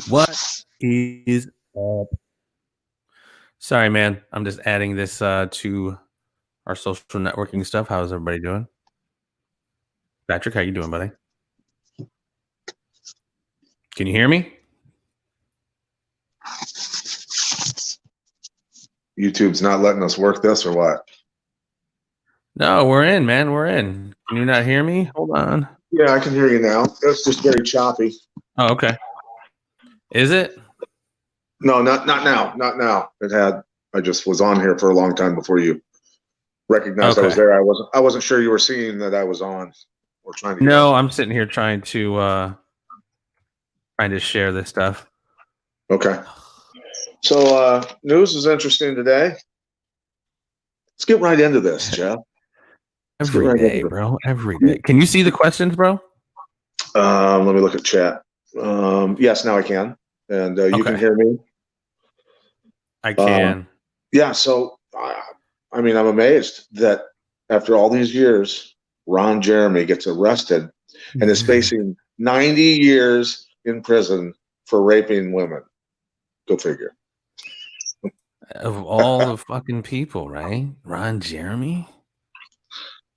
What is up? Sorry, man. I'm just adding this to our social networking stuff. How's everybody doing? Patrick, how you doing, buddy? Can you hear me? YouTube's not letting us work this or what? No, we're in, man. We're in. Can you not hear me? Hold on. Yeah, I can hear you now. It's just very choppy. Oh, okay. Is it? No, not now. Not now. I just was on here for a long time before you recognized I was there. I wasn't sure you were seeing that I was on or trying to get No, on. I'm sitting here trying to share this stuff. Okay. So news is interesting today. Let's get right into this, Jeff. Every day, bro. Every day. Can you see the questions, bro? Let me look at chat. Yes, now I can. And you can hear me? I can. Yeah, so, I mean, I'm amazed that after all these years, Ron Jeremy gets arrested and is facing 90 years in prison for raping women. Go figure. Of all the fucking people, right? Ron Jeremy?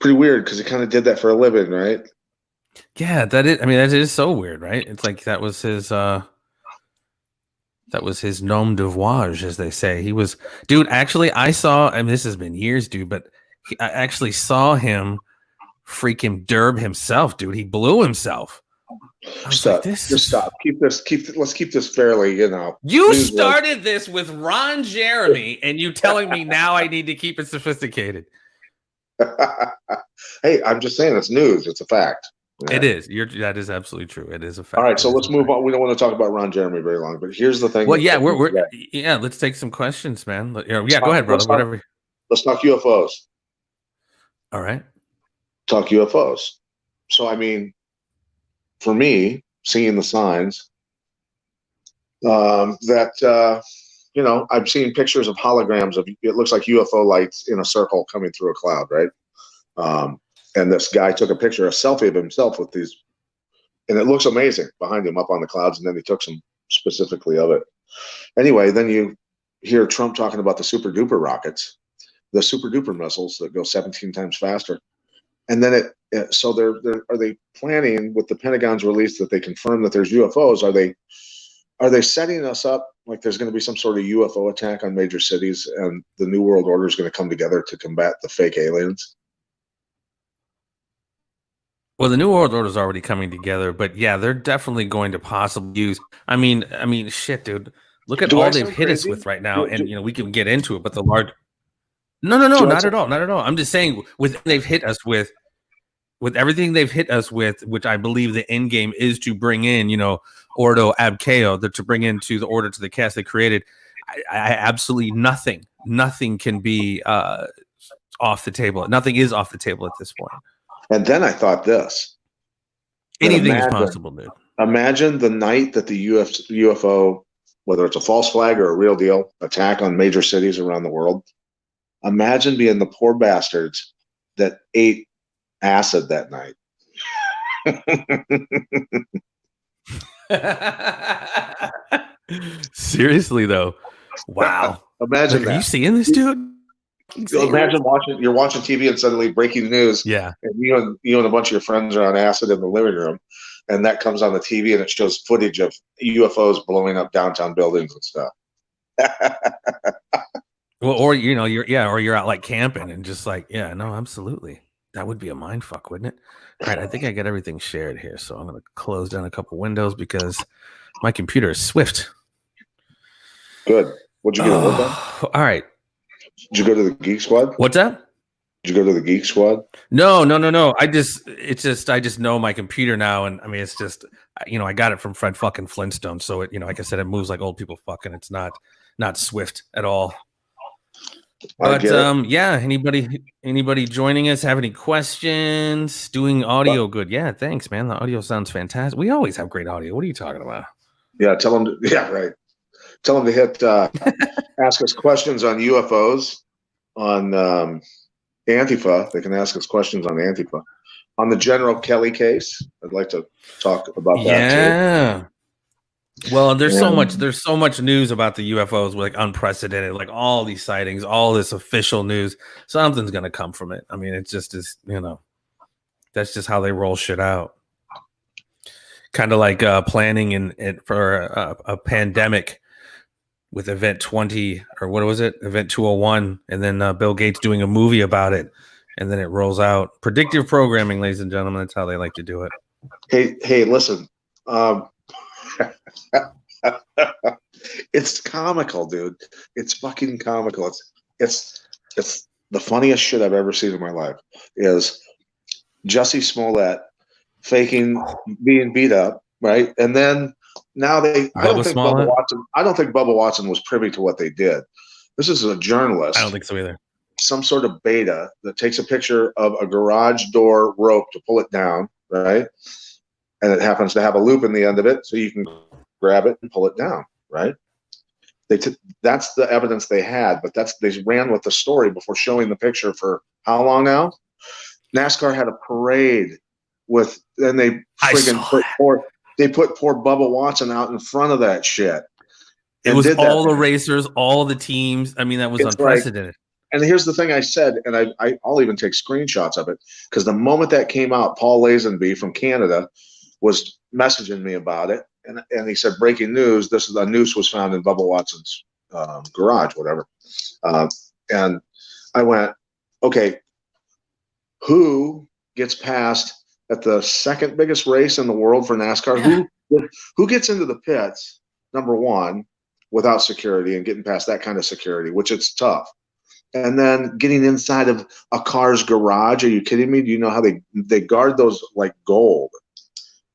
Pretty weird because he kind of did that for a living, right? Yeah, that is so weird, right? It's like that was his nom de voyage, as they say. He was, dude, actually I saw, I mean, this has been years, dude, but I actually saw him freaking derb himself, dude. He blew himself. Stop. Like, just stop. Let's keep this fairly, you know. You started this with Ron Jeremy and you telling me now I need to keep it sophisticated. Hey, I'm just saying it's news. It's a fact. Yeah. It is. That is absolutely true. It is a fact. All right, so let's move on. We don't want to talk about Ron Jeremy very long, but here's the thing. Well, yeah, let's take some questions, man. Yeah, go ahead, brother. Whatever. Let's talk UFOs. All right. Talk UFOs. So, I mean, for me, seeing the signs that you know, I've seen pictures of holograms of, it looks like UFO lights in a circle coming through a cloud, right? And this guy took a selfie of himself with these, and it looks amazing behind him up on the clouds. And then he took some specifically of it. Anyway, then you hear Trump talking about the super duper rockets, the super duper missiles that go 17 times faster. And then so are they planning with the Pentagon's release that they confirm that there's UFOs? Are they setting us up like there's going to be some sort of UFO attack on major cities and the New World Order is going to come together to combat the fake aliens? Well, the New World Order is already coming together, but yeah, they're definitely going to possibly use. I mean, shit, dude. Look at all they've hit us with right now, and you know we can get into it. But the large, no, not at all, not at all. I'm just saying, with everything they've hit us with, which I believe the end game is to bring in, you know, Ordo ab Chao, to bring into the order to the chaos they created. I absolutely nothing can be off the table. Nothing is off the table at this point. And then I thought this. Anything is possible, dude. Imagine the night that the UFO, whether it's a false flag or a real deal, attack on major cities around the world. Imagine being the poor bastards that ate acid that night. Seriously, though. Wow. Imagine that. Are you seeing this, dude? Imagine you're watching TV and suddenly breaking news. Yeah. And you and a bunch of your friends are on acid in the living room, and that comes on the TV and it shows footage of UFOs blowing up downtown buildings and stuff. Well, or you know, you're out like camping and just like, yeah, no, absolutely. That would be a mind fuck, wouldn't it? All right, I think I got everything shared here, so I'm gonna close down a couple windows because my computer is swift. Good. What'd you get? All right. Did you go to the Geek Squad? What's that? Did you go to the Geek Squad? No. I just know my computer now, and I mean, it's just, you know, I got it from Fred fucking Flintstone, so it, you know, like I said, it moves like old people fucking. It's not swift at all. But yeah, anybody joining us have any questions? Doing audio good? Yeah, thanks, man. The audio sounds fantastic. We always have great audio. What are you talking about? Yeah, tell them. Yeah, right. Tell them to hit ask us questions on UFOs, on Antifa. They can ask us questions on Antifa. On the General Kelly case, I'd like to talk about that too. Well, there's so much news about the UFOs, like unprecedented, like all these sightings, all this official news. Something's gonna come from it. I mean, it just is, that's just how they roll shit out. Kind of like planning for a pandemic with Event 20 or what was it, Event 201, and then Bill Gates doing a movie about it, and then it rolls out. Predictive programming, ladies and gentlemen, that's how they like to do it. Hey, listen. It's comical, dude. It's fucking comical. It's the funniest shit I've ever seen in my life. Is Jussie Smollett faking being beat up, right? And then now I don't think Bubba Watson was privy to what they did. This is a journalist. I don't think so either. Some sort of beta that takes a picture of a garage door rope to pull it down, right? And it happens to have a loop in the end of it, so you can grab it and pull it down, right? That's the evidence they had, but they ran with the story before showing the picture for how long now? NASCAR had a parade and they friggin' put poor Bubba Watson out in front of that shit. It was all the racers, all the teams. I mean, that was unprecedented. And here's the thing I said, and I'll even take screenshots of it, because the moment that came out, Paul Lazenby from Canada was messaging me about it, and he said, breaking news, a noose was found in Bubba Watson's garage, whatever. And I went, okay, who gets past at the second biggest race in the world for NASCAR? Who gets into the pits, number one, without security and getting past that kind of security, which it's tough. And then getting inside of a car's garage. Are you kidding me? Do you know how they guard those like gold?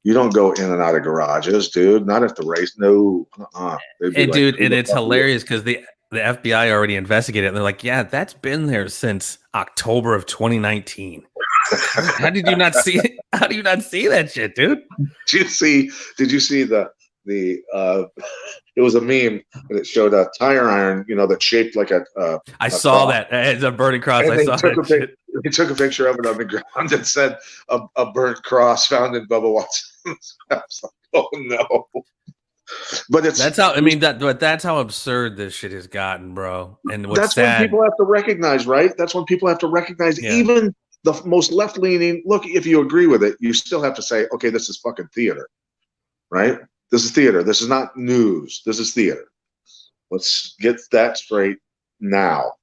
You don't go in and out of garages, dude. Not if the race. No. And dude, and it's hilarious because the FBI already investigated it. And they're like, yeah, that's been there since October of 2019. How did you not see it? How do you not see that shit, dude? Did you see the it was a meme and it showed a tire iron, that's shaped like I saw that as a burning cross. I saw that. He took a picture of it on the ground and said a burnt cross found in Bubba Watson's house. Like, oh no. But that's how absurd this shit has gotten, bro. And what's when people have to recognize, right? That's when people have to recognize, even the most left-leaning. Look, if you agree with it, you still have to say, okay, this is fucking theater, right? This is theater. This is not news. This is theater. Let's get that straight now.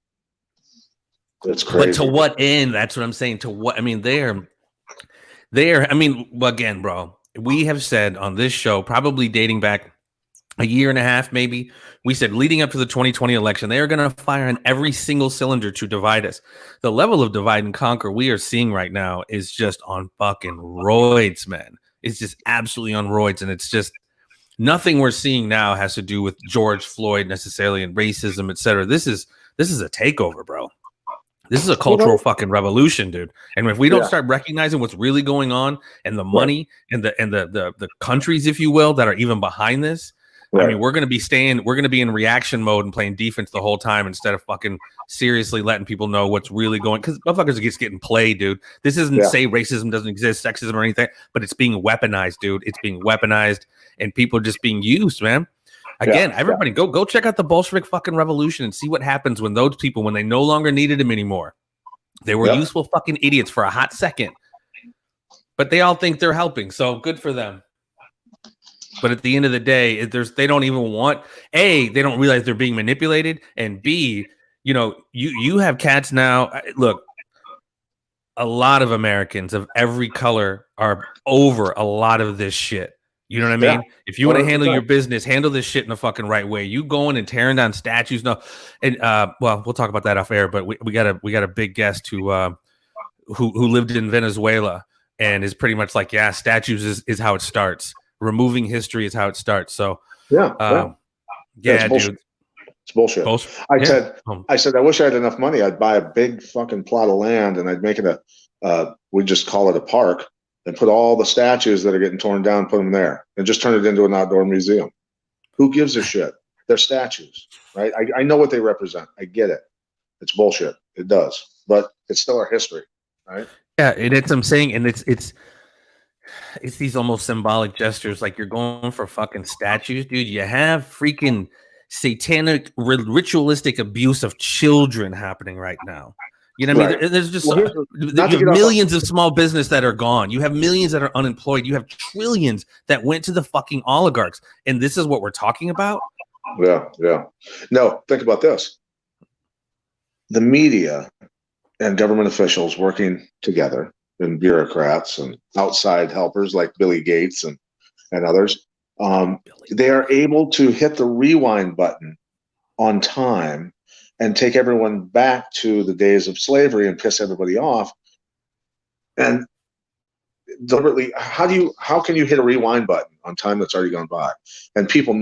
That's crazy. But to what end? That's what I'm saying. To what? I mean, they're. I mean, again, bro, we have said on this show, probably dating back a year and a half, maybe, we said leading up to the 2020 election, they are going to fire on every single cylinder to divide us. The level of divide and conquer we are seeing right now is just on fucking roids, man. It's just absolutely on roids, and it's just. Nothing we're seeing now has to do with George Floyd necessarily and racism, et cetera. This is a takeover, bro. This is a cultural fucking revolution, dude. And if we don't start recognizing what's really going on and the money and the countries, if you will, that are even behind this, I mean, we're going to be in reaction mode and playing defense the whole time instead of fucking seriously letting people know what's really going. Because motherfuckers are just getting played, dude. This isn't say racism doesn't exist, sexism or anything, but it's being weaponized, dude. It's being weaponized, and people are just being used, man. Again, everybody go check out the Bolshevik fucking revolution and see what happens when those people, when they no longer needed them anymore. They were useful fucking idiots for a hot second, but they all think they're helping. So good for them. But at the end of the day, they don't even want A, they don't realize they're being manipulated, and B, you have cats now. Look, a lot of Americans of every color are over a lot of this shit. You know what I mean? If you want to handle your business, handle this shit in the fucking right way. You going and tearing down statues, no. And well, we'll talk about that off air. But we got a big guest who lived in Venezuela and is pretty much like, statues is how it starts. Removing history is how it starts. So dude, it's bullshit. I said I wish I had enough money. I'd buy a big fucking plot of land and I'd make it we'd just call it a park and put all the statues that are getting torn down, put them there, and just turn it into an outdoor museum. Who gives a shit? They're statues, right? I know what they represent. I get it. It's bullshit. It does, but it's still our history, right? Yeah, and it's I'm saying, and it's It's these almost symbolic gestures, like you're going for fucking statues, dude. You have freaking satanic ritualistic abuse of children happening right now. You know what I mean? Right. There's just Well, not you to have get off. millions of small business that are gone. You have millions that are unemployed. You have trillions that went to the fucking oligarchs. And this is what we're talking about. Yeah, yeah. No, think about this. The media and government officials working together, and bureaucrats and outside helpers like Billy Gates and others, they are able to hit the rewind button on time and take everyone back to the days of slavery and piss everybody off. And deliberately, how can you hit a rewind button on time that's already gone by? And people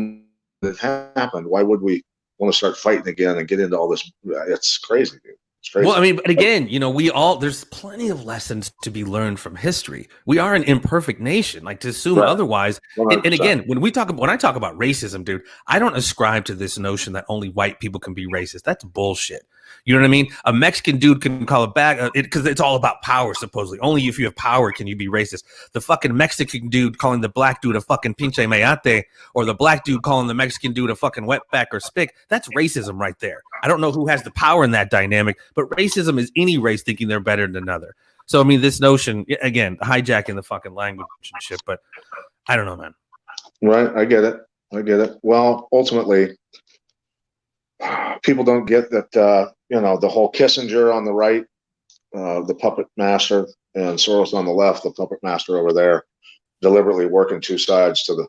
that happened, why would we want to start fighting again and get into all this? It's crazy, dude. It's crazy. Well, I mean, but again, there's plenty of lessons to be learned from history. We are an imperfect nation. Like, to assume otherwise. And again, when I talk about racism, dude, I don't ascribe to this notion that only white people can be racist. That's bullshit. You know what I mean? A Mexican dude can call it back because it's all about power, supposedly. Only if you have power can you be racist. The fucking Mexican dude calling the black dude a fucking pinche mayate, or the black dude calling the Mexican dude a fucking wetback or spick, that's racism right there. I don't know who has the power in that dynamic, but racism is any race thinking they're better than another. So, I mean, this notion, again, hijacking the fucking language and shit, but I don't know, man. Right. I get it. Well, ultimately, people don't get that, the whole Kissinger on the right, the puppet master, and Soros on the left, the puppet master over there, deliberately working two sides to the,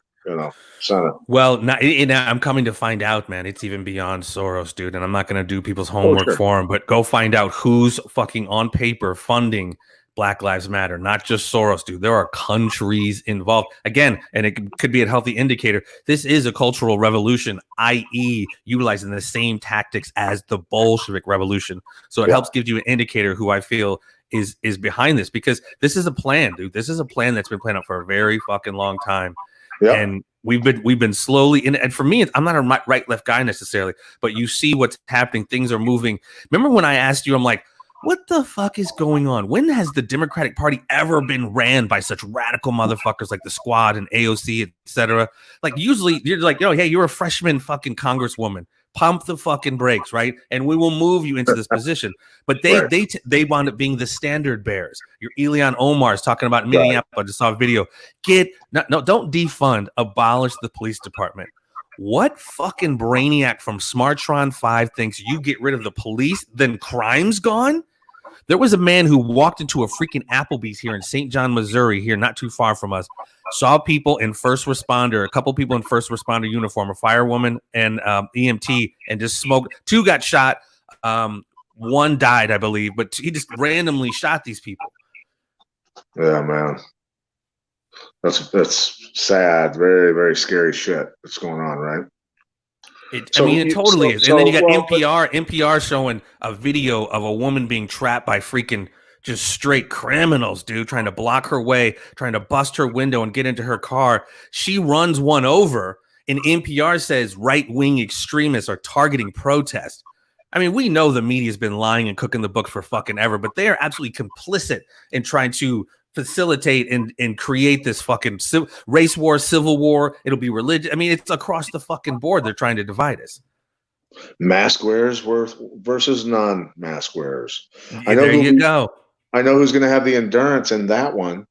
Senate. Well, I'm coming to find out, man. It's even beyond Soros, dude. And I'm not going to do people's homework for him, but go find out who's fucking on paper funding Black Lives Matter, not just Soros, dude. There are countries involved. Again, and it could be a healthy indicator. This is a cultural revolution, i.e. utilizing the same tactics as the Bolshevik Revolution. So it helps give you an indicator who I feel is behind this, because this is a plan, dude. This is a plan that's been planned out for a very fucking long time. Yep. And we've been slowly and for me, I'm not a right left guy necessarily, but you see what's happening. Things are moving. Remember when I asked you, I'm like, what the fuck is going on? When has the Democratic Party ever been ran by such radical motherfuckers like the Squad and AOC, etc.? Like, usually you're like, hey, you're a freshman fucking congresswoman. Pump the fucking brakes, right? And we will move you into this position. But they wound up being the standard bearers. Your Ilhan Omar's talking about Minneapolis. I just saw a video. Don't defund, abolish the police department. What fucking brainiac from Smartron 5 thinks you get rid of the police, then crime's gone? There was a man who walked into a freaking Applebee's here in St. John, Missouri, here not too far from us, saw people in first responder, a couple people in first responder uniform, a firewoman and EMT, and just smoked. 2 got shot. 1 died, I believe, but he just randomly shot these people. Yeah, man. That's sad. Very, very scary shit that's going on, right? It totally is. And then you got NPR showing a video of a woman being trapped by freaking just straight criminals, dude, trying to block her way, trying to bust her window and get into her car. She runs one over, and NPR says right-wing extremists are targeting protests. I mean, we know the media's been lying and cooking the books for fucking ever, but they are absolutely complicit in trying to facilitate and create this fucking race war, civil war. It'll be religion. I mean, it's across the fucking board. They're trying to divide us. Mask wearers versus non-mask wearers. Yeah, there you go. I know who's going to have the endurance in that one.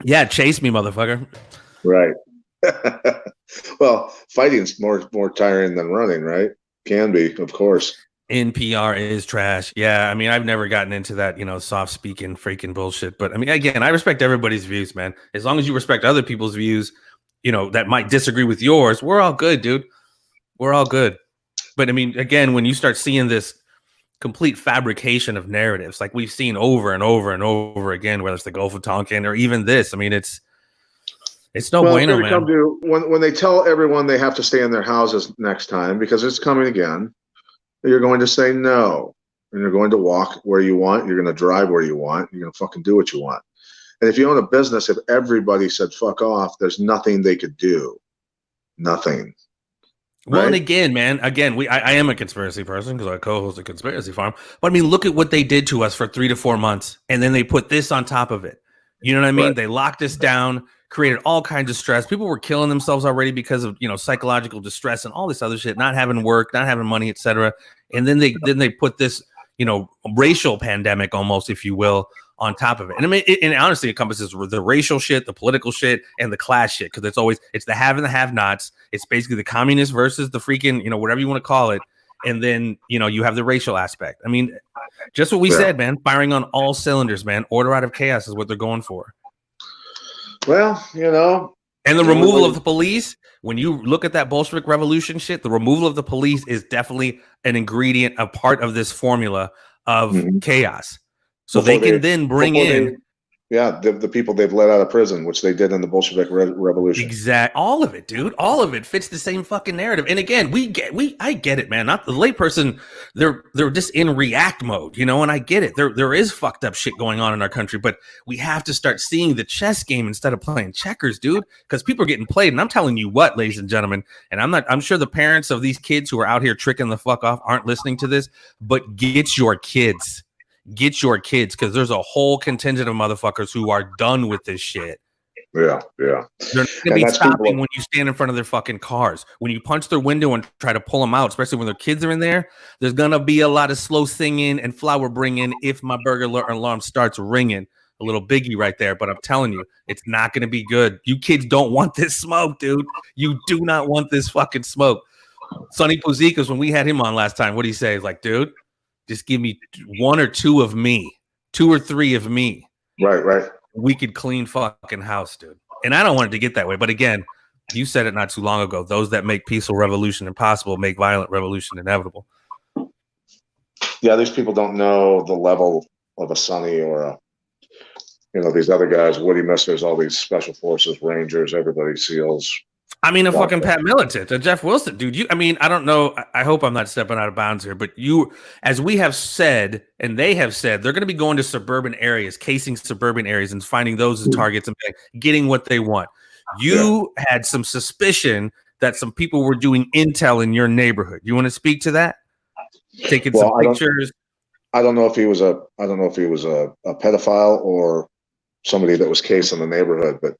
Yeah, chase me, motherfucker. Right. Well, fighting's more tiring than running, right? Can be, of course. NPR is trash. Yeah, I mean, I've never gotten into that, soft speaking freaking bullshit. But I mean, again, I respect everybody's views, man. As long as you respect other people's views, that might disagree with yours, we're all good, dude. We're all good. But I mean, again, when you start seeing this complete fabrication of narratives, like we've seen over and over and over again, whether it's the Gulf of Tonkin or even this, I mean, it's no bueno, man. When they tell everyone they have to stay in their houses next time because it's coming again, you're going to say no, and you're going to walk where you want. You're going to drive where you want. You're going to fucking do what you want. And if you own a business, if everybody said fuck off, there's nothing they could do. Nothing. Well, and right? again, man, I am a conspiracy person because I co-host a conspiracy farm. But I mean, look at what they did to us for 3 to 4 months, and then they put this on top of it. You know what I mean? Right. They locked us down, created all kinds of stress. People were killing themselves already because of psychological distress and all this other shit, not having work, not having money, etc. And then they put this racial pandemic almost, if you will, on top of it. And I mean, it honestly encompasses the racial shit, the political shit, and the class shit, because it's the have and the have-nots. It's basically the communists versus the freaking, whatever you want to call it. And then, you have the racial aspect. I mean, just what we said, man, firing on all cylinders, man. Order out of chaos is what they're going for. Well, and the removal of the police, when you look at that Bolshevik Revolution shit, the removal of the police is definitely an ingredient, a part of this formula of chaos. So they can then bring in the people they've let out of prison, which they did in the Bolshevik Revolution. Exact, all of it, dude. All of it fits the same fucking narrative. And again, I get it, man. Not the layperson. They're just in react mode, and I get it. There is fucked up shit going on in our country, but we have to start seeing the chess game instead of playing checkers, dude. Because people are getting played, and I'm telling you what, ladies and gentlemen. And I'm sure the parents of these kids who are out here tricking the fuck off aren't listening to this, but get your kids. Get your kids, because there's a whole contingent of motherfuckers who are done with this shit. Yeah. They're not going to be stopping when you stand in front of their fucking cars. When you punch their window and try to pull them out, especially when their kids are in there, there's going to be a lot of slow singing and flower bringing if my burglar alarm starts ringing. A little biggie right there, but I'm telling you, it's not going to be good. You kids don't want this smoke, dude. You do not want this fucking smoke. Sonny Puzikas, when we had him on last time, what did he say? He's like, dude, just give me 1 or 2 of me, 2 or 3 of me. Right. We could clean fucking house, dude. And I don't want it to get that way. But again, you said it not too long ago. Those that make peaceful revolution impossible make violent revolution inevitable. Yeah, these people don't know the level of a Sonny or these other guys, Woody Misters, all these special forces, Rangers, everybody, SEALs. I mean, a fucking Pat Militant, a Jeff Wilson, dude. I don't know. I hope I'm not stepping out of bounds here, but as we have said, and they have said, they're going to be going to suburban areas, casing suburban areas and finding those as targets and getting what they want. You had some suspicion that some people were doing intel in your neighborhood. You want to speak to that? Taking some pictures. I don't know if he was a pedophile or somebody that was casing the neighborhood, but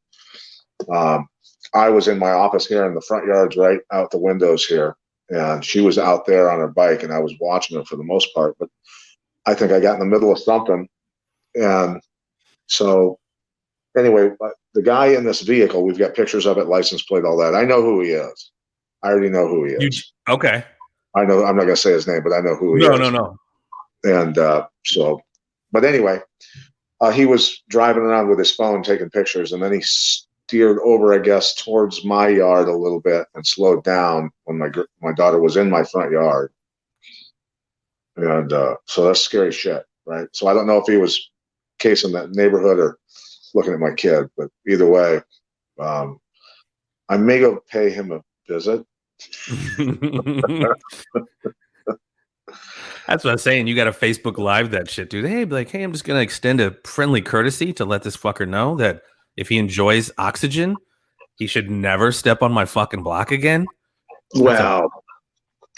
I was in my office here in the front yards, right out the windows here, and she was out there on her bike, and I was watching her for the most part. But I think I got in the middle of something, and so anyway, the guy in this vehicle, we've got pictures of it, license plate, all that. I know who he is. I already know who he is. Okay. I know. I'm not going to say his name, but I know who he is. No. And but anyway, he was driving around with his phone taking pictures, and then he steered over, I guess, towards my yard a little bit and slowed down when my daughter was in my front yard. And so that's scary shit, right? So I don't know if he was casing that neighborhood or looking at my kid, but either way, I may go pay him a visit. That's what I'm saying. You got to Facebook Live that shit, dude. Hey, be like, hey, I'm just going to extend a friendly courtesy to let this fucker know that if he enjoys oxygen, he should never step on my fucking block again. Well,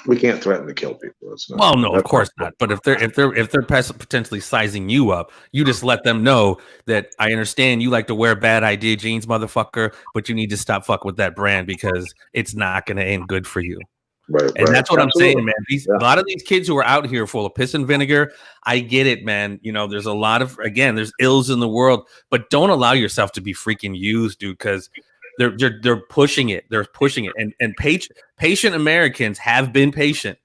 we can't threaten to kill people. Well, no, of course not. But if they're potentially sizing you up, you just let them know that I understand you like to wear bad idea jeans, motherfucker, but you need to stop fucking with that brand because it's not going to end good for you. Right. That's what I'm saying, man. A lot of these kids who are out here full of piss and vinegar, I get it, man. There's a lot of, again, there's ills in the world, but don't allow yourself to be freaking used, dude, because they're pushing it. They're pushing it. And patient Americans have been patient.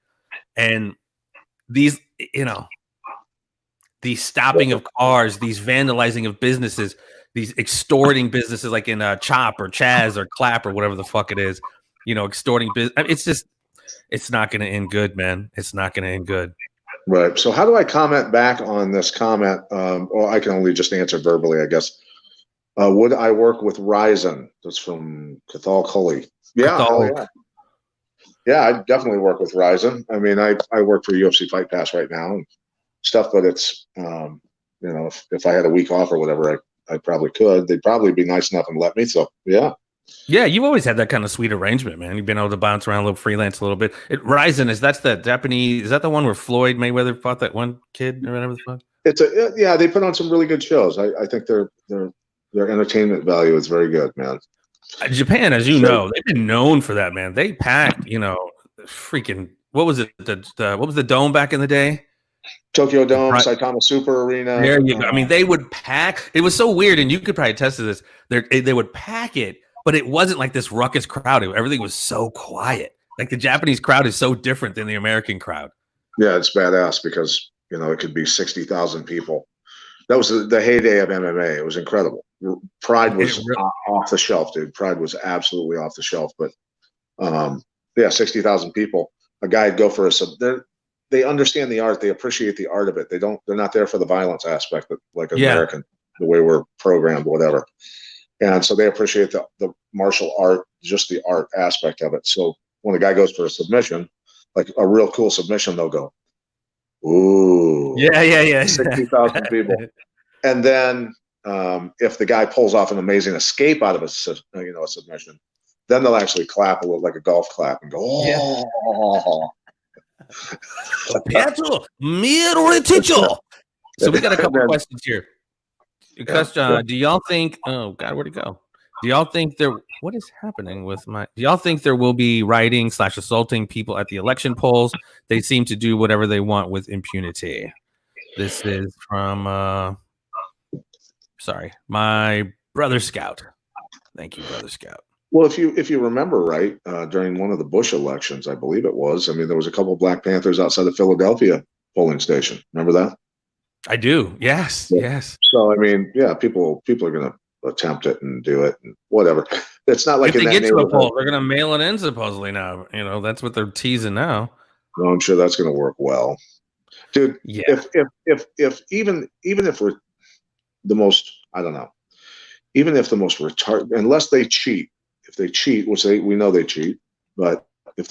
And these, these stopping of cars, these vandalizing of businesses, these extorting businesses like in Chop or Chaz or Clap or whatever the fuck it is, extorting business. It's not going to end good, man. It's not going to end good. Right. So how do I comment back on this comment? Or I can only just answer verbally, I guess. Would I work with Ryzen? That's from Cathal Cully. Yeah. Yeah, I definitely work with Ryzen. I mean, I work for UFC Fight Pass right now and stuff, but it's, if I had a week off or whatever, I probably could. They'd probably be nice enough and let me. So, yeah. Yeah, you've always had that kind of sweet arrangement, man. You've been able to bounce around a little, freelance a little bit. Ryzen, that's the Japanese? Is that the one where Floyd Mayweather fought that one kid or whatever the fuck? Yeah. They put on some really good shows. I think their entertainment value is very good, man. Japan, as you know, they've been known for that, man. They packed, freaking. What was it? What was the dome back in the day? Tokyo Dome, Saitama Super Arena. There you go. I mean, they would pack. It was so weird, and you could probably attest to this. They would pack it, but it wasn't like this ruckus crowd. Everything was so quiet. Like the Japanese crowd is so different than the American crowd. Yeah, it's badass because it could be 60,000 people. That was the heyday of MMA. It was incredible. Pride was off the shelf, dude. Pride was absolutely off the shelf. But 60,000 people. A guy would go for they understand the art. They appreciate the art of it. They're not there for the violence aspect, like American, the way we're programmed, whatever. And so they appreciate the martial art, just the art aspect of it. So when a guy goes for a submission, like a real cool submission, they'll go, ooh. Yeah. 60,000 people. And then if the guy pulls off an amazing escape out of a submission, then they'll actually clap a little, like a golf clap, and go, oh. So we got a couple questions here. Do y'all think? Oh God, where'd it go? Do y'all think what is happening with do y'all think there will be rioting / assaulting people at the election polls? They seem to do whatever they want with impunity. This is from my brother Scout. Thank you, brother Scout. Well, if you remember right, during one of the Bush elections, I believe it was. I mean, there was a couple of Black Panthers outside the Philadelphia polling station. Remember that? I do. Yes. So I mean, yeah, people are going to attempt it and do it and whatever. It's not like if they get to a poll, they're going to mail it in supposedly now. That's what they're teasing now. No, I'm sure that's going to work well, dude. Yeah. If even if we're the most, I don't know, even if the most retarded, unless they cheat. If they cheat, which we know they cheat, but if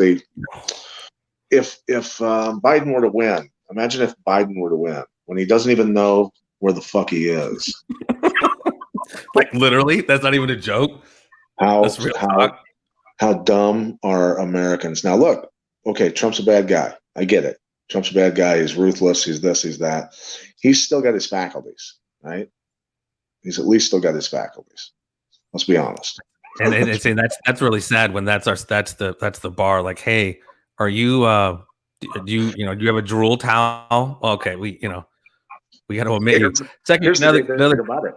Biden were to win, imagine if Biden were to win when he doesn't even know where the fuck he is. Like literally, that's not even a joke. How dumb are Americans? Now look, okay, Trump's a bad guy. I get it. Trump's a bad guy. He's ruthless. He's this. He's that. He's still got his faculties, right? He's at least still got his faculties. Let's be honest. And that's really sad when that's the bar. Like, hey, are you do you have a drool towel? Okay, we got to omit you. Second, another about it.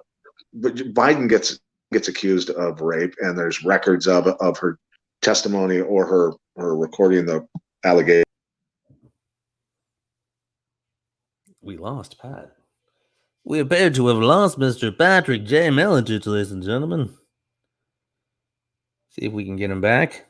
But Biden gets accused of rape, and there's records of her testimony or her recording the allegation. We lost Pat. We appear to have lost Mr. Patrick J. Mellinger, ladies and gentlemen. See if we can get him back.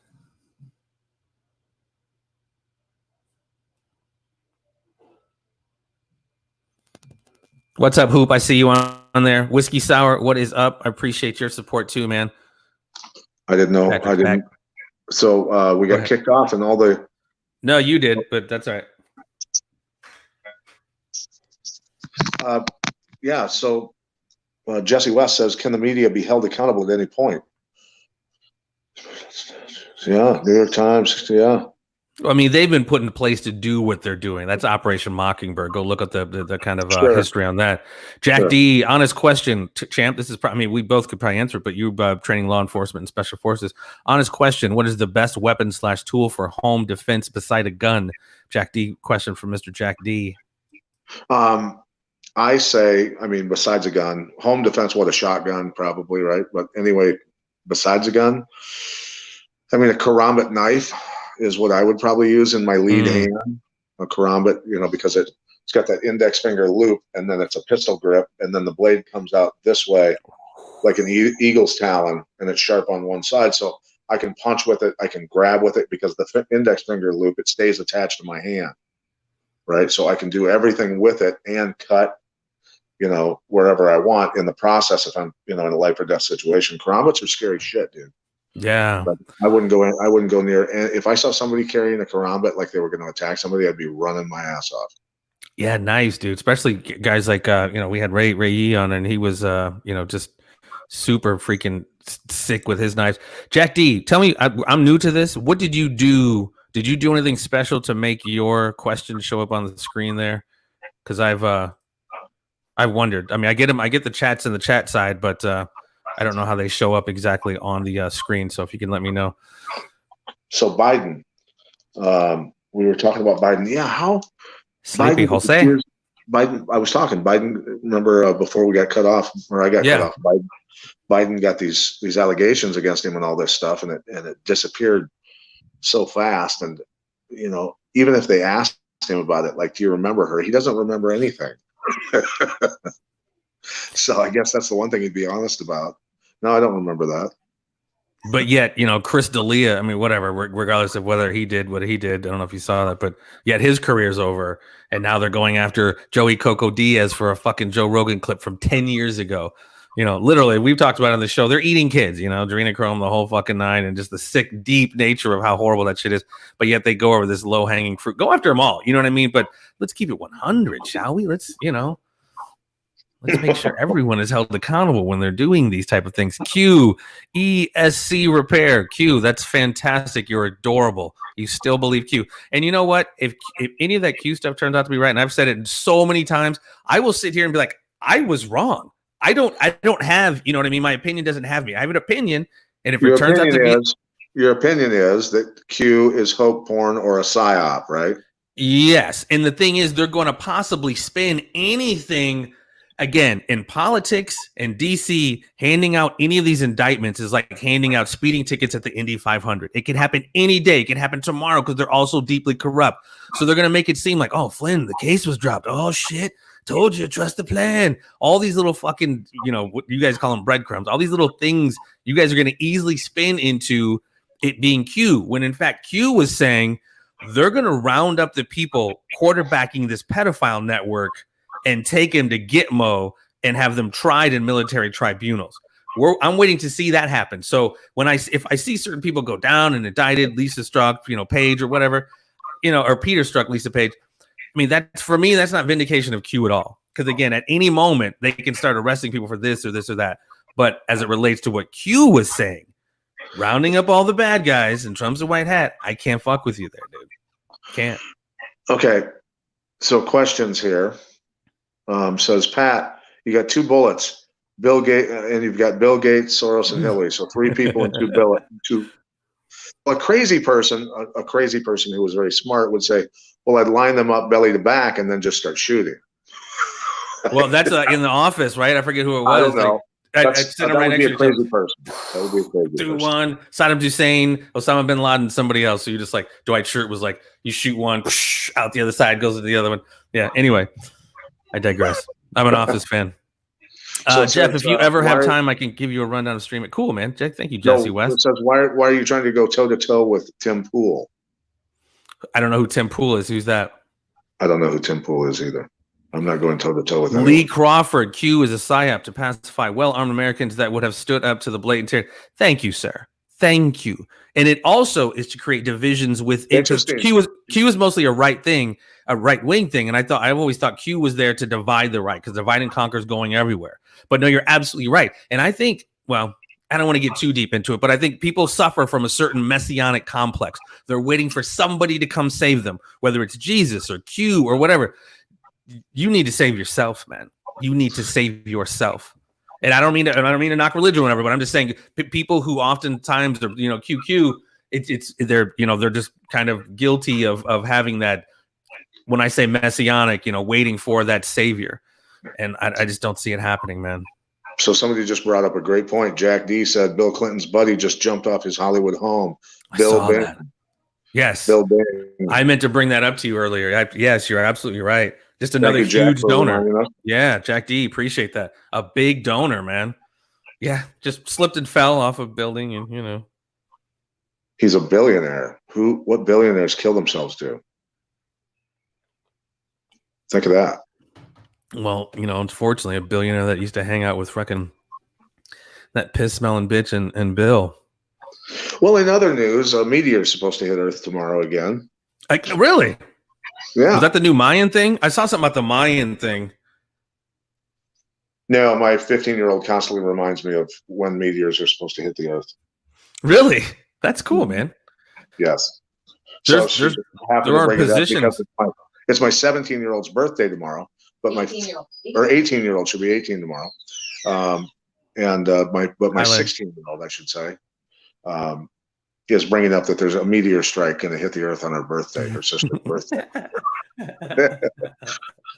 What's up, Hoop? I see you on there. Whiskey Sour, what is up? I appreciate your support too, man. I didn't know. I didn't. So we got kicked off and all the. No, you did, but that's all right. Yeah. So Jesse West says, "Can the media be held accountable at any point?" Yeah, New York Times. Yeah. I mean, they've been put in place to do what they're doing. That's Operation Mockingbird. Go look at the kind of history on that. Jack D, honest question, champ. This is we both could probably answer it, but you training law enforcement and special forces. Honest question: what is the best weapon / tool for home defense beside a gun? Jack D, question from Mr. Jack D. I say, I mean, besides a gun, home defense, a shotgun, probably, right? But anyway, besides a gun, I mean, a karambit knife is what I would probably use in my lead hand. A karambit, because it's got that index finger loop, and then it's a pistol grip, and then the blade comes out this way, like an eagle's talon, and it's sharp on one side. So I can punch with it, I can grab with it, because the index finger loop, it stays attached to my hand, right? So I can do everything with it and cut, wherever I want in the process if I'm, in a life or death situation. Karambits are scary shit, dude. Yeah, but I wouldn't go near. And if I saw somebody carrying a karambit like they were going to attack somebody, I'd be running my ass off. Yeah, nice, dude. Especially guys like we had Ray Yee on, and he was just super freaking sick with his knives. Jack D, tell me, I'm new to this. What did you do? Did you do anything special to make your question show up on the screen there? Because I've wondered. I mean, I get the chats in the chat side, but I don't know how they show up exactly on the screen. So if you can let me know. So Biden, we were talking about Biden. Yeah, how Sleepy Biden, Jose. Biden. I was talking Biden. Remember before we got cut off, or I got cut off. Biden got these allegations against him and all this stuff, and it disappeared so fast. And you know, even if they asked him about it, like, do you remember her? He doesn't remember anything. So I guess that's the one thing he'd be honest about. No, I don't remember that. But yet, you know, Chris D'Elia, I mean, whatever, regardless of whether he did what he did, I don't know if you saw that, but yet his career's over. And now they're going after Joey Coco Diaz for a fucking Joe Rogan clip from 10 years ago. You know, literally, we've talked about it on the show. They're eating kids, you know, adrenochrome, the whole fucking nine, and just the sick, deep nature of how horrible that shit is. But yet they go over this low-hanging fruit. Go after them all, you know what I mean? But let's keep it 100, shall we? Let's, you know. Let's make sure everyone is held accountable when they're doing these type of things. Q, ESC Repair. Q, that's fantastic. You're adorable. You still believe Q. And you know what? If any of that Q stuff turns out to be right, and I've said it so many times, I will sit here and be like, I was wrong. I don't have, you know what I mean? My opinion doesn't have me. I have an opinion, and if it turns out to be... Your opinion is that Q is hope porn or a psyop, right? Yes. And the thing is, they're going to possibly spin anything... Again, in politics in DC, handing out any of these indictments is like handing out speeding tickets at the Indy 500. It can happen any day. It can happen tomorrow because they're also deeply corrupt. So they're going to make it seem like, oh, Flynn, the case was dropped. Oh, shit. Told you, trust the plan. All these little fucking, you know, what you guys call them breadcrumbs. All these little things you guys are going to easily spin into it being Q, when in fact Q was saying they're going to round up the people quarterbacking this pedophile network and take him to Gitmo and have them tried in military tribunals. I'm waiting to see that happen. So if I see certain people go down and indicted, Lisa Strzok, you know, Page or whatever, you know, or Peter Strzok, Lisa Page, I mean, that's for me, that's not vindication of Q at all. Because again, at any moment they can start arresting people for this or this or that. But as it relates to what Q was saying, rounding up all the bad guys and Trump's a white hat, I can't fuck with you there, dude. Can't. Okay. So questions here. Says Pat, you got 2 bullets, Bill Gates, and you've got Bill Gates, Soros, and Hillary. So 3 people and 2 bullets. A crazy person who was very smart would say, well, I'd line them up belly to back and then just start shooting. Well, that's in The Office, right? I forget who it was. I don't know. That would be a crazy person. That would be a crazy person. One, Saddam Hussein, Osama bin Laden, somebody else. So you just like, Dwight Schrute was like, you shoot one, out the other side, goes to the other one. Yeah, anyway. I digress. I'm an Office fan. Jeff, if you ever have time, I can give you a rundown of stream it. Cool, man. Thank you, Jesse West. It says, why are you trying to go toe-to-toe with Tim Pool? I don't know who Tim Pool is. Who's that? I don't know who Tim Pool is either. I'm not going toe-to-toe with him. Lee Crawford. Q is a psyop to pacify well-armed Americans that would have stood up to the blatant terror. Thank you, sir. Thank you. And it also is to create divisions within. Q is mostly a right-wing thing, and I've always thought Q was there to divide the right, because divide and conquer is going everywhere. But no, you're absolutely right. And I think, well, I don't want to get too deep into it, but I think people suffer from a certain messianic complex. They're waiting for somebody to come save them, whether it's Jesus or Q or whatever. You need to save yourself, man. You need to save yourself. And I don't mean to knock religion or whatever, but I'm just saying people who oftentimes are, you know, QQ, they're just kind of guilty of having that. When I say messianic, you know, waiting for that savior, and I just don't see it happening, man. So somebody just brought up a great point. Jack D said Bill Clinton's buddy just jumped off his Hollywood home. Bill Bing. Yes, Bill Bing. I meant to bring that up to you earlier. Yes, you're absolutely right. Just another huge donor. Yeah, Jack D, appreciate that. A big donor, man. Yeah, just slipped and fell off a building, and you know. He's a billionaire. What billionaires kill themselves to? Think of that. Well, you know, unfortunately, a billionaire that used to hang out with fucking that piss smelling bitch and Bill. Well, in other news, a meteor is supposed to hit Earth tomorrow again. Really? Yeah. Was that the new Mayan thing? I saw something about the Mayan thing. No, my 15-year-old constantly reminds me of when meteors are supposed to hit the Earth. Really? That's cool, man. Yes. So she happened to bring it up because it's my 17-year-old's birthday tomorrow, but my 18-year-old should be 18 tomorrow. My 16-year-old, I should say, is bringing up that there's a meteor strike going to hit the Earth on her birthday, her sister's birthday.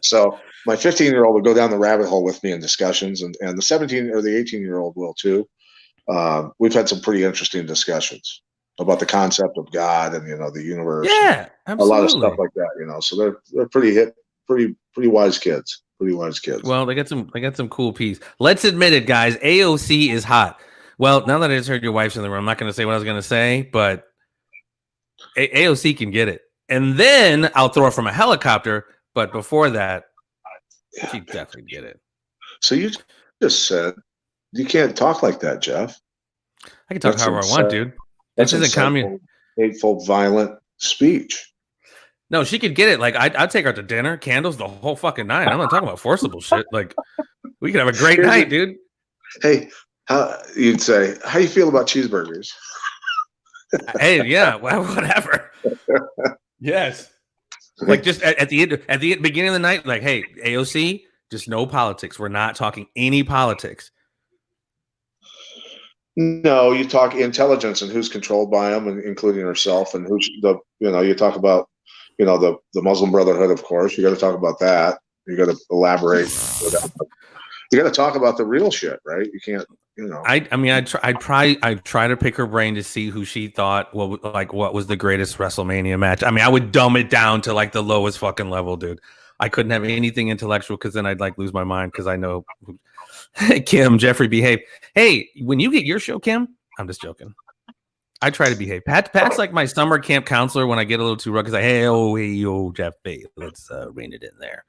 So my 15-year-old will go down the rabbit hole with me in discussions, and the 17 or the 18-year-old will too. We've had some pretty interesting discussions about the concept of God and the universe. Yeah, absolutely. A lot of stuff like that. So they're pretty wise kids. Pretty wise kids. Well, they got some cool peas. Let's admit it, guys. AOC is hot. Well, now that I just heard your wife's in the room, I'm not going to say what I was going to say, but AOC can get it. And then I'll throw it from a helicopter. But before that, she'd definitely get it. So you just said you can't talk like that, Jeff. I can talk however I want, dude. This isn't communist, hateful, violent speech. No, she could get it. Like I'd take her to dinner, candles, the whole fucking night. I'm not talking about forcible shit. Like we could have a great night, dude. Hey, you'd say, how you feel about cheeseburgers? Hey, yeah, well, whatever. Yes. Like just at the beginning of the night, like, hey, AOC, just no politics. We're not talking any politics. No, you talk intelligence and who's controlled by them, and including herself, and who's you talk about, the Muslim Brotherhood, of course. You got to talk about that. You got to elaborate. You got to talk about the real shit, right? You can't, I try to pick her brain to see who she thought what was the greatest WrestleMania match. I mean, I would dumb it down to like the lowest fucking level, dude. I couldn't have anything intellectual because then I'd like lose my mind because I know. Kim, Jeffrey, behave. Hey, when you get your show, Kim, I'm just joking. I try to behave. Pat's like my summer camp counselor when I get a little too rugged. He's like, hey, Jeff, let's rein it in there.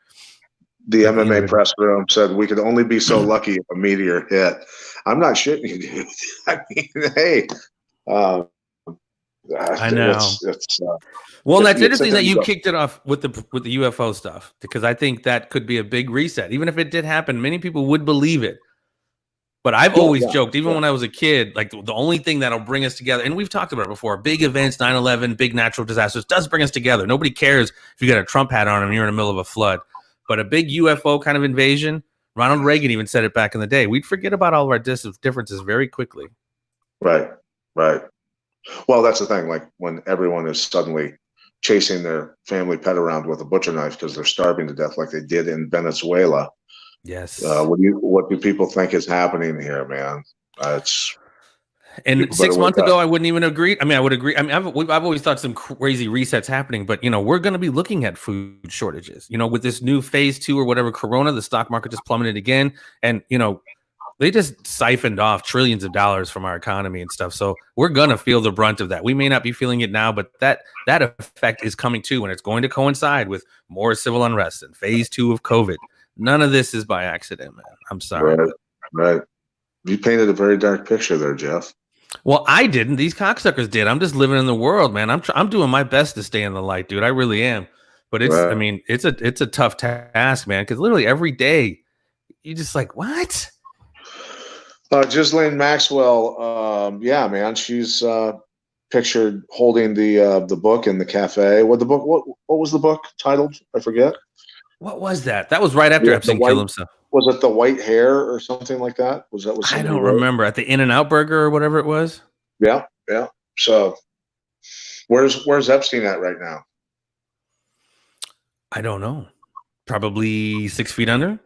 The MMA press room said we could only be so lucky if a meteor hit. I'm not shitting you, dude. I mean, hey. I know. Well, that's interesting that you kicked it off with the UFO stuff, because I think that could be a big reset. Even if it did happen, many people would believe it. But I've always joked, even when I was a kid, like the only thing that'll bring us together, and we've talked about it before, big events, 9/11, big natural disasters, does bring us together. Nobody cares if you got a Trump hat on and you're in the middle of a flood. But a big UFO kind of invasion, Ronald Reagan even said it back in the day. We'd forget about all of our differences very quickly. Right. Well, that's the thing. Like when everyone is suddenly chasing their family pet around with a butcher knife because they're starving to death, like they did in Venezuela. Yes. What do people think is happening here, man? And 6 months ago, I wouldn't even agree. I mean, I would agree. I mean, I've always thought some crazy resets happening, but we're going to be looking at food shortages. With this new phase 2 or whatever, Corona, the stock market just plummeted again, and they just siphoned off trillions of dollars from our economy and stuff. So we're going to feel the brunt of that. We may not be feeling it now, but that effect is coming too. And it's going to coincide with more civil unrest and phase 2 of COVID. None of this is by accident, man. I'm sorry. Right. You painted a very dark picture there, Jeff. Well, I didn't. These cocksuckers did. I'm just living in the world, man. I'm doing my best to stay in the light, dude. I really am. But it's, right. I mean, it's a tough task, man. Because literally every day, you're just like, what? Ghislaine Maxwell, yeah, man, she's pictured holding the book in the cafe. What was the book titled? I forget. What was that? That was right after Epstein killed himself. Was it The White Hair or something like that? Was that what I don't remember. At the In-N-Out Burger or whatever it was. Yeah. So, where's Epstein at right now? I don't know. Probably 6 feet under.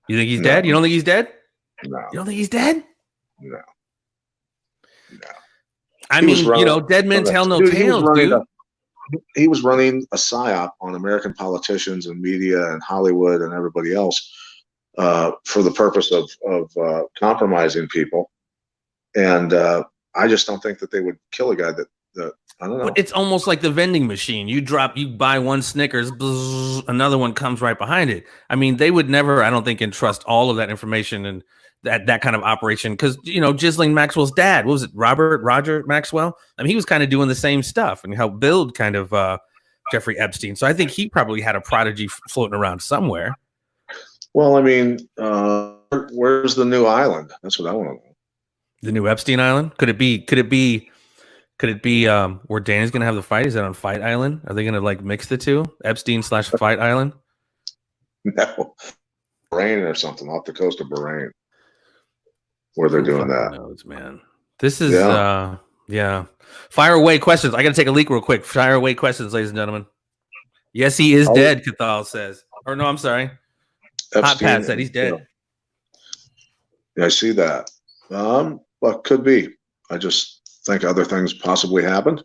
You think he's dead? You don't think he's dead? No. You don't think he's dead? No. I mean, dead men tell no tales, dude. He was running a psyop on American politicians and media and Hollywood and everybody else for the purpose of compromising people. And I just don't think that they would kill a guy that I don't know. But it's almost like the vending machine. You buy one Snickers, bzz, another one comes right behind it. I mean, they would never, I don't think, entrust all of that information and that kind of operation, because Ghislaine Maxwell's dad, what was it, Roger Maxwell? I mean, he was kind of doing the same stuff and helped build kind of Jeffrey Epstein. So I think he probably had a prodigy floating around somewhere. Well, I mean, where's the new island? That's what I want to know. The new Epstein Island? Could it be where Danny's gonna have the fight? Is that on Fight Island? Are they gonna like mix the two? Epstein/Fight Island? No, Bahrain or something off the coast of Bahrain, where they're doing that. Knows, man. This is yeah. Fire away questions. I gotta take a leak real quick. Fire away questions, ladies and gentlemen. Yes, he is dead, Cathal says. Or no, I'm sorry. Hot Pat said he's dead. Yeah, I see that. Well, could be. I just think other things possibly happened.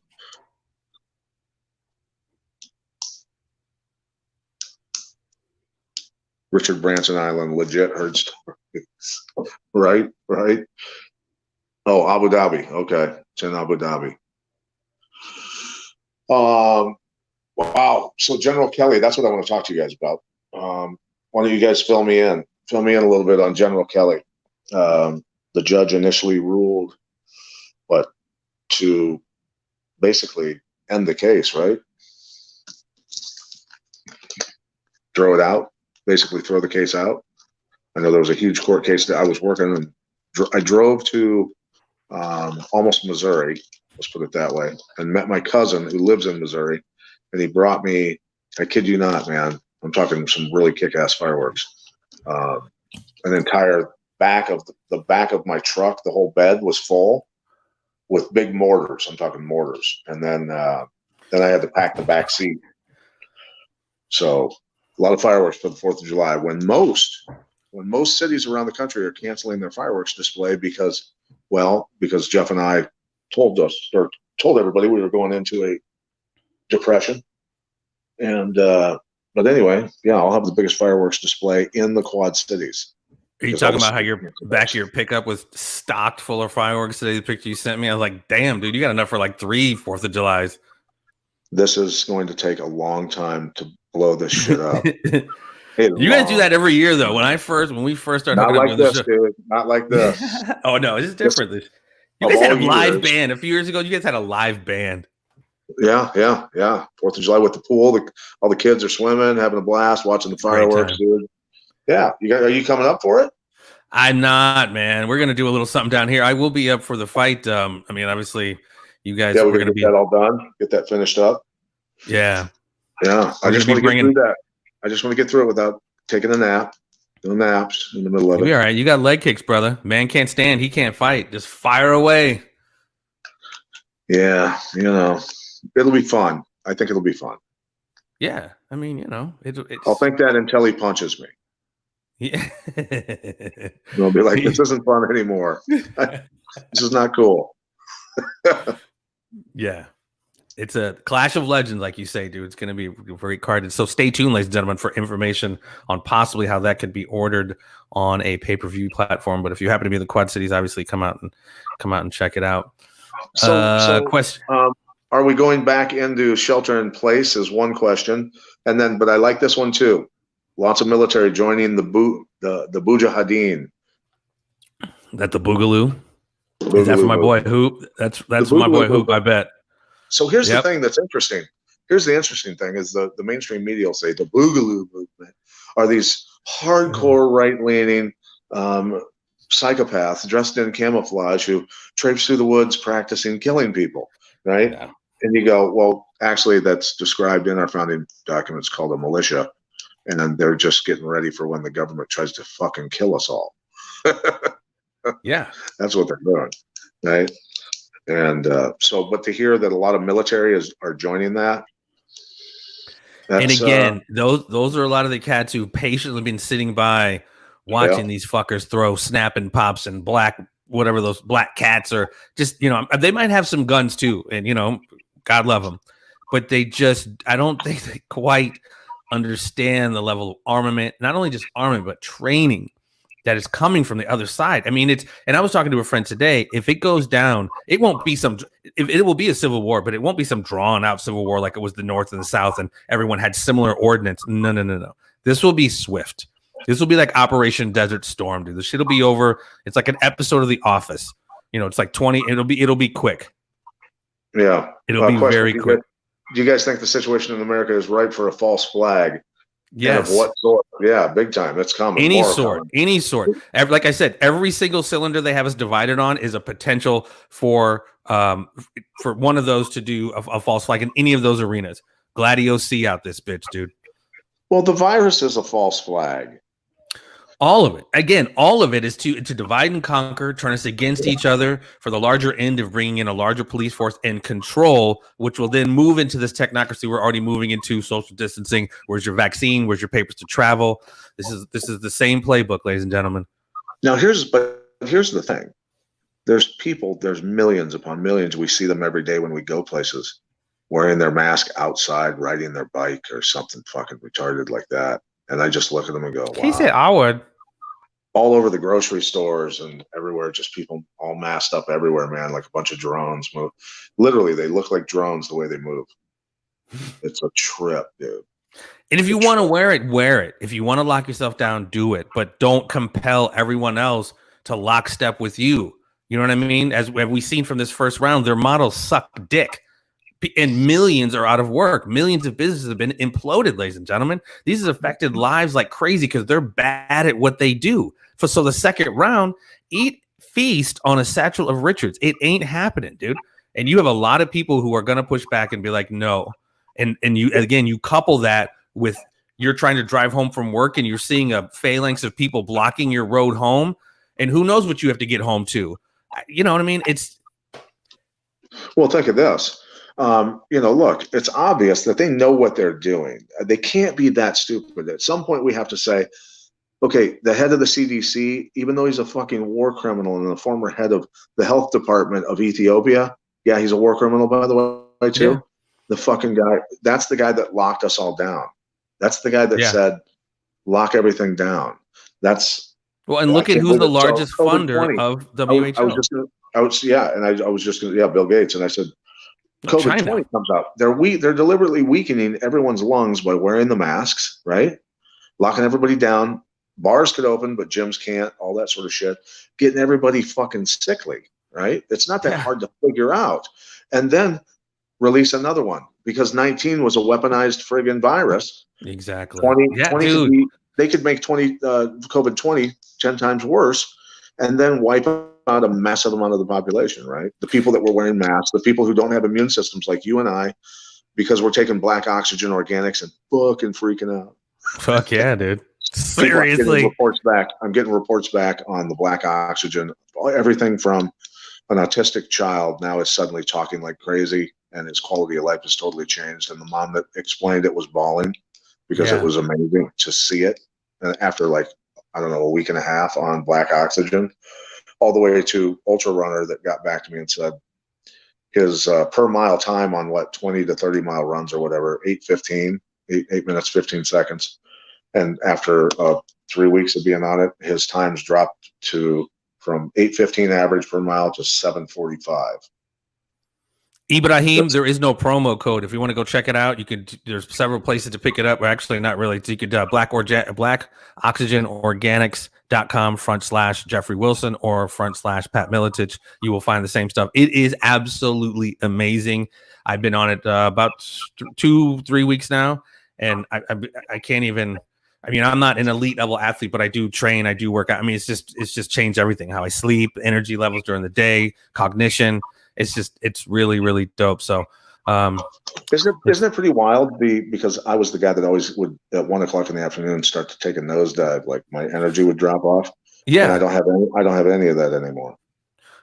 Richard Branson Island, legit heard stories. Right. Oh, Abu Dhabi. Okay, it's in Abu Dhabi. Wow. So General Kelly, that's what I want to talk to you guys about. Why don't you guys fill me in a little bit on General Kelly? The judge initially ruled, to basically end the case, right? Throw it out, basically throw the case out. I know there was a huge court case that I was working on. I drove to almost Missouri, let's put it that way, and met my cousin who lives in Missouri, and he brought me, I kid you not, man, I'm talking some really kick-ass fireworks. An entire back of the back of my truck, the whole bed was full with big mortars. I'm talking mortars. And then I had to pack the back seat. So a lot of fireworks for the 4th of July when most cities around the country are canceling their fireworks display because Jeff and I told everybody we were going into a depression. And, but anyway, yeah, I'll have the biggest fireworks display in the Quad Cities. Are you talking about how your back of your pickup was stocked full of fireworks today? The picture you sent me, I was like, damn, dude, you got enough for like 3 4th of Julys. This is going to take a long time to blow this shit up. You guys do that every year, though. When we first started, not like this, dude. Not like this. Oh no, it's different. You guys had a live band a few years ago. You guys had a live band. Yeah. 4th of July with the pool. All the kids are swimming, having a blast, watching the fireworks, dude. Yeah, are you coming up for it? I'm not, man. We're gonna do a little something down here. I will be up for the fight. I mean, obviously, you guys. Yeah, we're gonna get that all done. Get that finished up. Yeah. I just want to get through that. I just want to get through it without taking a nap. No naps in the middle of it. You'll be all right. You got leg kicks, brother. Man can't stand. He can't fight. Just fire away. Yeah, it'll be fun. I think it'll be fun. Yeah, I mean, I'll think that until he punches me. Yeah. They'll be like, this isn't fun anymore. This is not cool. Yeah. It's a clash of legends, like you say, dude. It's going to be very carded. So stay tuned, ladies and gentlemen, for information on possibly how that could be ordered on a pay-per-view platform. But if you happen to be in the Quad Cities, obviously come out and check it out. Question. Are we going back into shelter in place is one question. But I like this one too. Lots of military joining the Mujahideen. That the Boogaloo? Is that for my boy Hoop? That's for my boy Hoop, I bet. So here's the thing that's interesting. Here's the interesting thing is the mainstream media will say the Boogaloo movement are these hardcore right-leaning psychopaths dressed in camouflage who traipse through the woods practicing killing people, right? Yeah. And you go, well, actually that's described in our founding documents called a militia. And then they're just getting ready for when the government tries to fucking kill us all. Yeah. That's what they're doing, right? And but to hear that a lot of military are joining that. And again, those are a lot of the cats who patiently been sitting by watching these fuckers throw snapping pops and whatever those black cats are. Just, they might have some guns too. And, God love them. But I don't think they quite understand the level of armament, not only just armament, but training that is coming from the other side. I mean, and I was talking to a friend today, if it goes down, it won't be it will be a civil war, but it won't be some drawn out civil war like it was the North and the South and everyone had similar ordinance. No. This will be swift. This will be like Operation Desert Storm, dude. This shit'll be over. It's like an episode of The Office. It's like 20. It'll be quick. Yeah. It'll be very quick. Do you guys think the situation in America is ripe for a false flag And of Yes. what sort? Yeah, big time. It's coming. Any More sort, coming. any sort. Like I said, every single cylinder they have us divided on is a potential for one of those to do a false flag in any of those arenas. Gladio C out this bitch, dude. Well, the virus is a false flag. All of it. Again, all of it is to divide and conquer, turn us against each other for the larger end of bringing in a larger police force and control, which will then move into this technocracy we're already moving into, social distancing. Where's your vaccine? Where's your papers to travel? This is the same playbook, ladies and gentlemen. Now, here's the thing. There's millions upon millions. We see them every day when we go places wearing their mask outside, riding their bike or something fucking retarded like that. And I just look at them and go, wow. He said I would. All over the grocery stores and everywhere, just people all masked up everywhere, man, like a bunch of drones move. Literally, they look like drones the way they move. It's a trip, dude. And if you want to wear it, wear it. If you want to lock yourself down, do it. But don't compel everyone else to lockstep with you. You know what I mean? As we've seen from this first round, their models suck dick. And millions are out of work. Millions of businesses have been imploded, ladies and gentlemen. These have affected lives like crazy because they're bad at what they do. So the second round, feast on a satchel of Richards. It ain't happening, dude. And you have a lot of people who are going to push back and be like, no. And you couple that with you're trying to drive home from work and you're seeing a phalanx of people blocking your road home. And who knows what you have to get home to. You know what I mean? Well, think of this. Look, it's obvious that they know what they're doing. They can't be that stupid. At some point, we have to say, okay, the head of the CDC, even though he's a fucking war criminal and the former head of the health department of Ethiopia, yeah, he's a war criminal, by the way, too. Yeah. The fucking guy, that's the guy that locked us all down. That's the guy that said, lock everything down. And look at who's the largest funder of WHO. I was just going to, Bill Gates. And I said, COVID-20 comes out. They're deliberately weakening everyone's lungs by wearing the masks, right? Locking everybody down. Bars could open, but gyms can't. All that sort of shit. Getting everybody fucking sickly, right? It's not that hard to figure out. And then release another one because 19 was a weaponized friggin' virus. Exactly. 20 they could make COVID-20 10 times worse and then wipe out a massive amount of the population, right? The people that were wearing masks, the people who don't have immune systems like you and I, because we're taking black oxygen organics and fucking freaking out. Fuck yeah, dude. Seriously. I'm getting reports back on the black oxygen. Everything from an autistic child now is suddenly talking like crazy and his quality of life has totally changed. And the mom that explained it was bawling because it was amazing to see it. And after a week and a half on black oxygen, all the way to ultra runner that got back to me and said his per mile time on 20 to 30 mile runs or whatever, 8:15, 8 minutes, 15 seconds. And after 3 weeks of being on it, his times dropped from 8:15 average per mile to 7:45. Ibrahim, there is no promo code. If you want to go check it out, you can. There's several places to pick it up. Or actually, not really. So you could blackoxygenorganics.com/Jeffrey Wilson or /Pat Militich. You will find the same stuff. It is absolutely amazing. I've been on it about 2-3 weeks now, and I can't even. I mean, I'm not an elite level athlete, but I do train. I do work out. I mean, it's just changed everything. How I sleep, energy levels during the day, cognition. It's really, really dope. So, isn't it pretty wild? Because I was the guy that always would at 1 o'clock in the afternoon start to take a nosedive, like my energy would drop off. Yeah, and I don't have any of that anymore.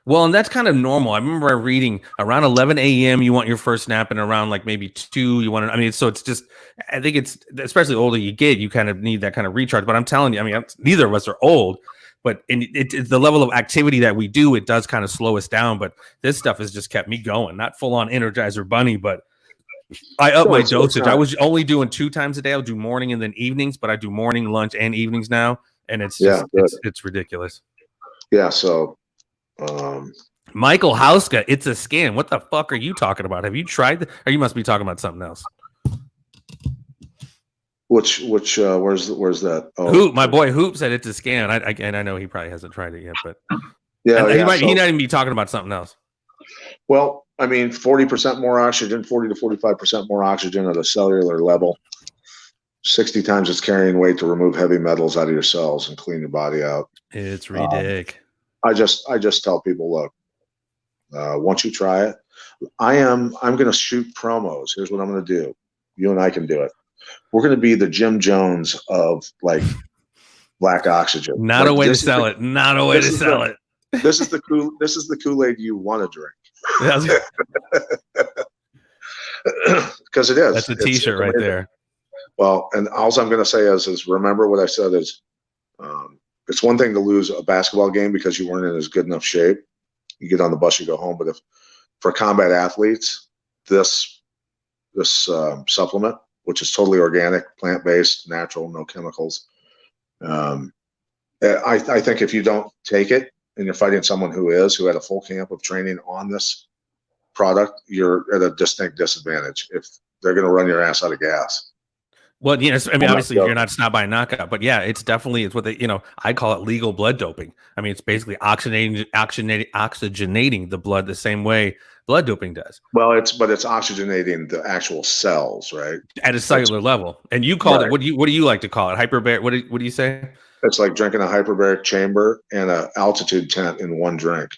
Well, and that's kind of normal. I remember reading around 11 a.m. you want your first nap, and around maybe 2 you want to. I mean, so it's just. I think it's especially the older you get, you kind of need that kind of recharge. But I'm telling you, I mean, neither of us are old. But it's the level of activity that we do, it does kind of slow us down. But this stuff has just kept me going. Not full on Energizer Bunny, but I up my dosage. I was only doing 2 times a day. I'll do morning and then evenings, but I do morning, lunch, and evenings now, and it's just, it's ridiculous. Yeah. So, Michael Houska, it's a scam. What the fuck are you talking about? Have you tried that? Or you must be talking about something else. Which where's that? Oh, Hoop, my boy Hoop said it's a scam. I know he probably hasn't tried it yet, but he might even be talking about something else. Well, I mean, 40% more oxygen, 40 to 45% more oxygen at a cellular level. 60 times its carrying weight to remove heavy metals out of your cells and clean your body out. It's ridiculous. I just tell people, look, once you try it, I'm going to shoot promos. Here's what I'm going to do. You and I can do it. We're going to be the Jim Jones of like black oxygen. Not a way to sell it. Not a way to sell it. This is the Kool-Aid you want to drink. Because it is. That's a T-shirt right there. Well, and all I'm going to say is remember what I said is it's one thing to lose a basketball game because you weren't in as good enough shape. You get on the bus, you go home. But if for combat athletes, this supplement, which is totally organic, plant-based, natural, no chemicals, I think if you don't take it and you're fighting someone who had a full camp of training on this product, you're at a distinct disadvantage if they're going to run your ass out of gas. Well, I mean, obviously you're not snap by knockout, but yeah, it's what they, I call it legal blood doping. I mean, it's basically oxygenating the blood the same way blood doping does. Well, it's oxygenating the actual cells, right? At a cellular level. And you called it, what do you like to call it? Hyperbaric? What do you say? It's like drinking a hyperbaric chamber and an altitude tent in one drink.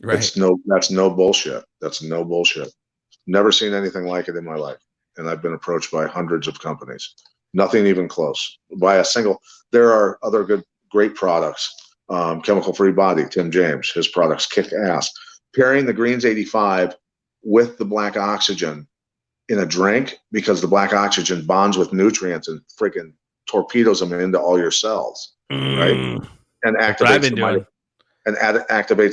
Right. That's no bullshit. That's no bullshit. Never seen anything like it in my life. And I've been approached by hundreds of companies. Nothing even close. There are other great products. Chemical Free Body, Tim James, his products kick ass. Pairing the Greens 85 with the black oxygen in a drink, because the black oxygen bonds with nutrients and freaking torpedoes them into all your cells, right? And activates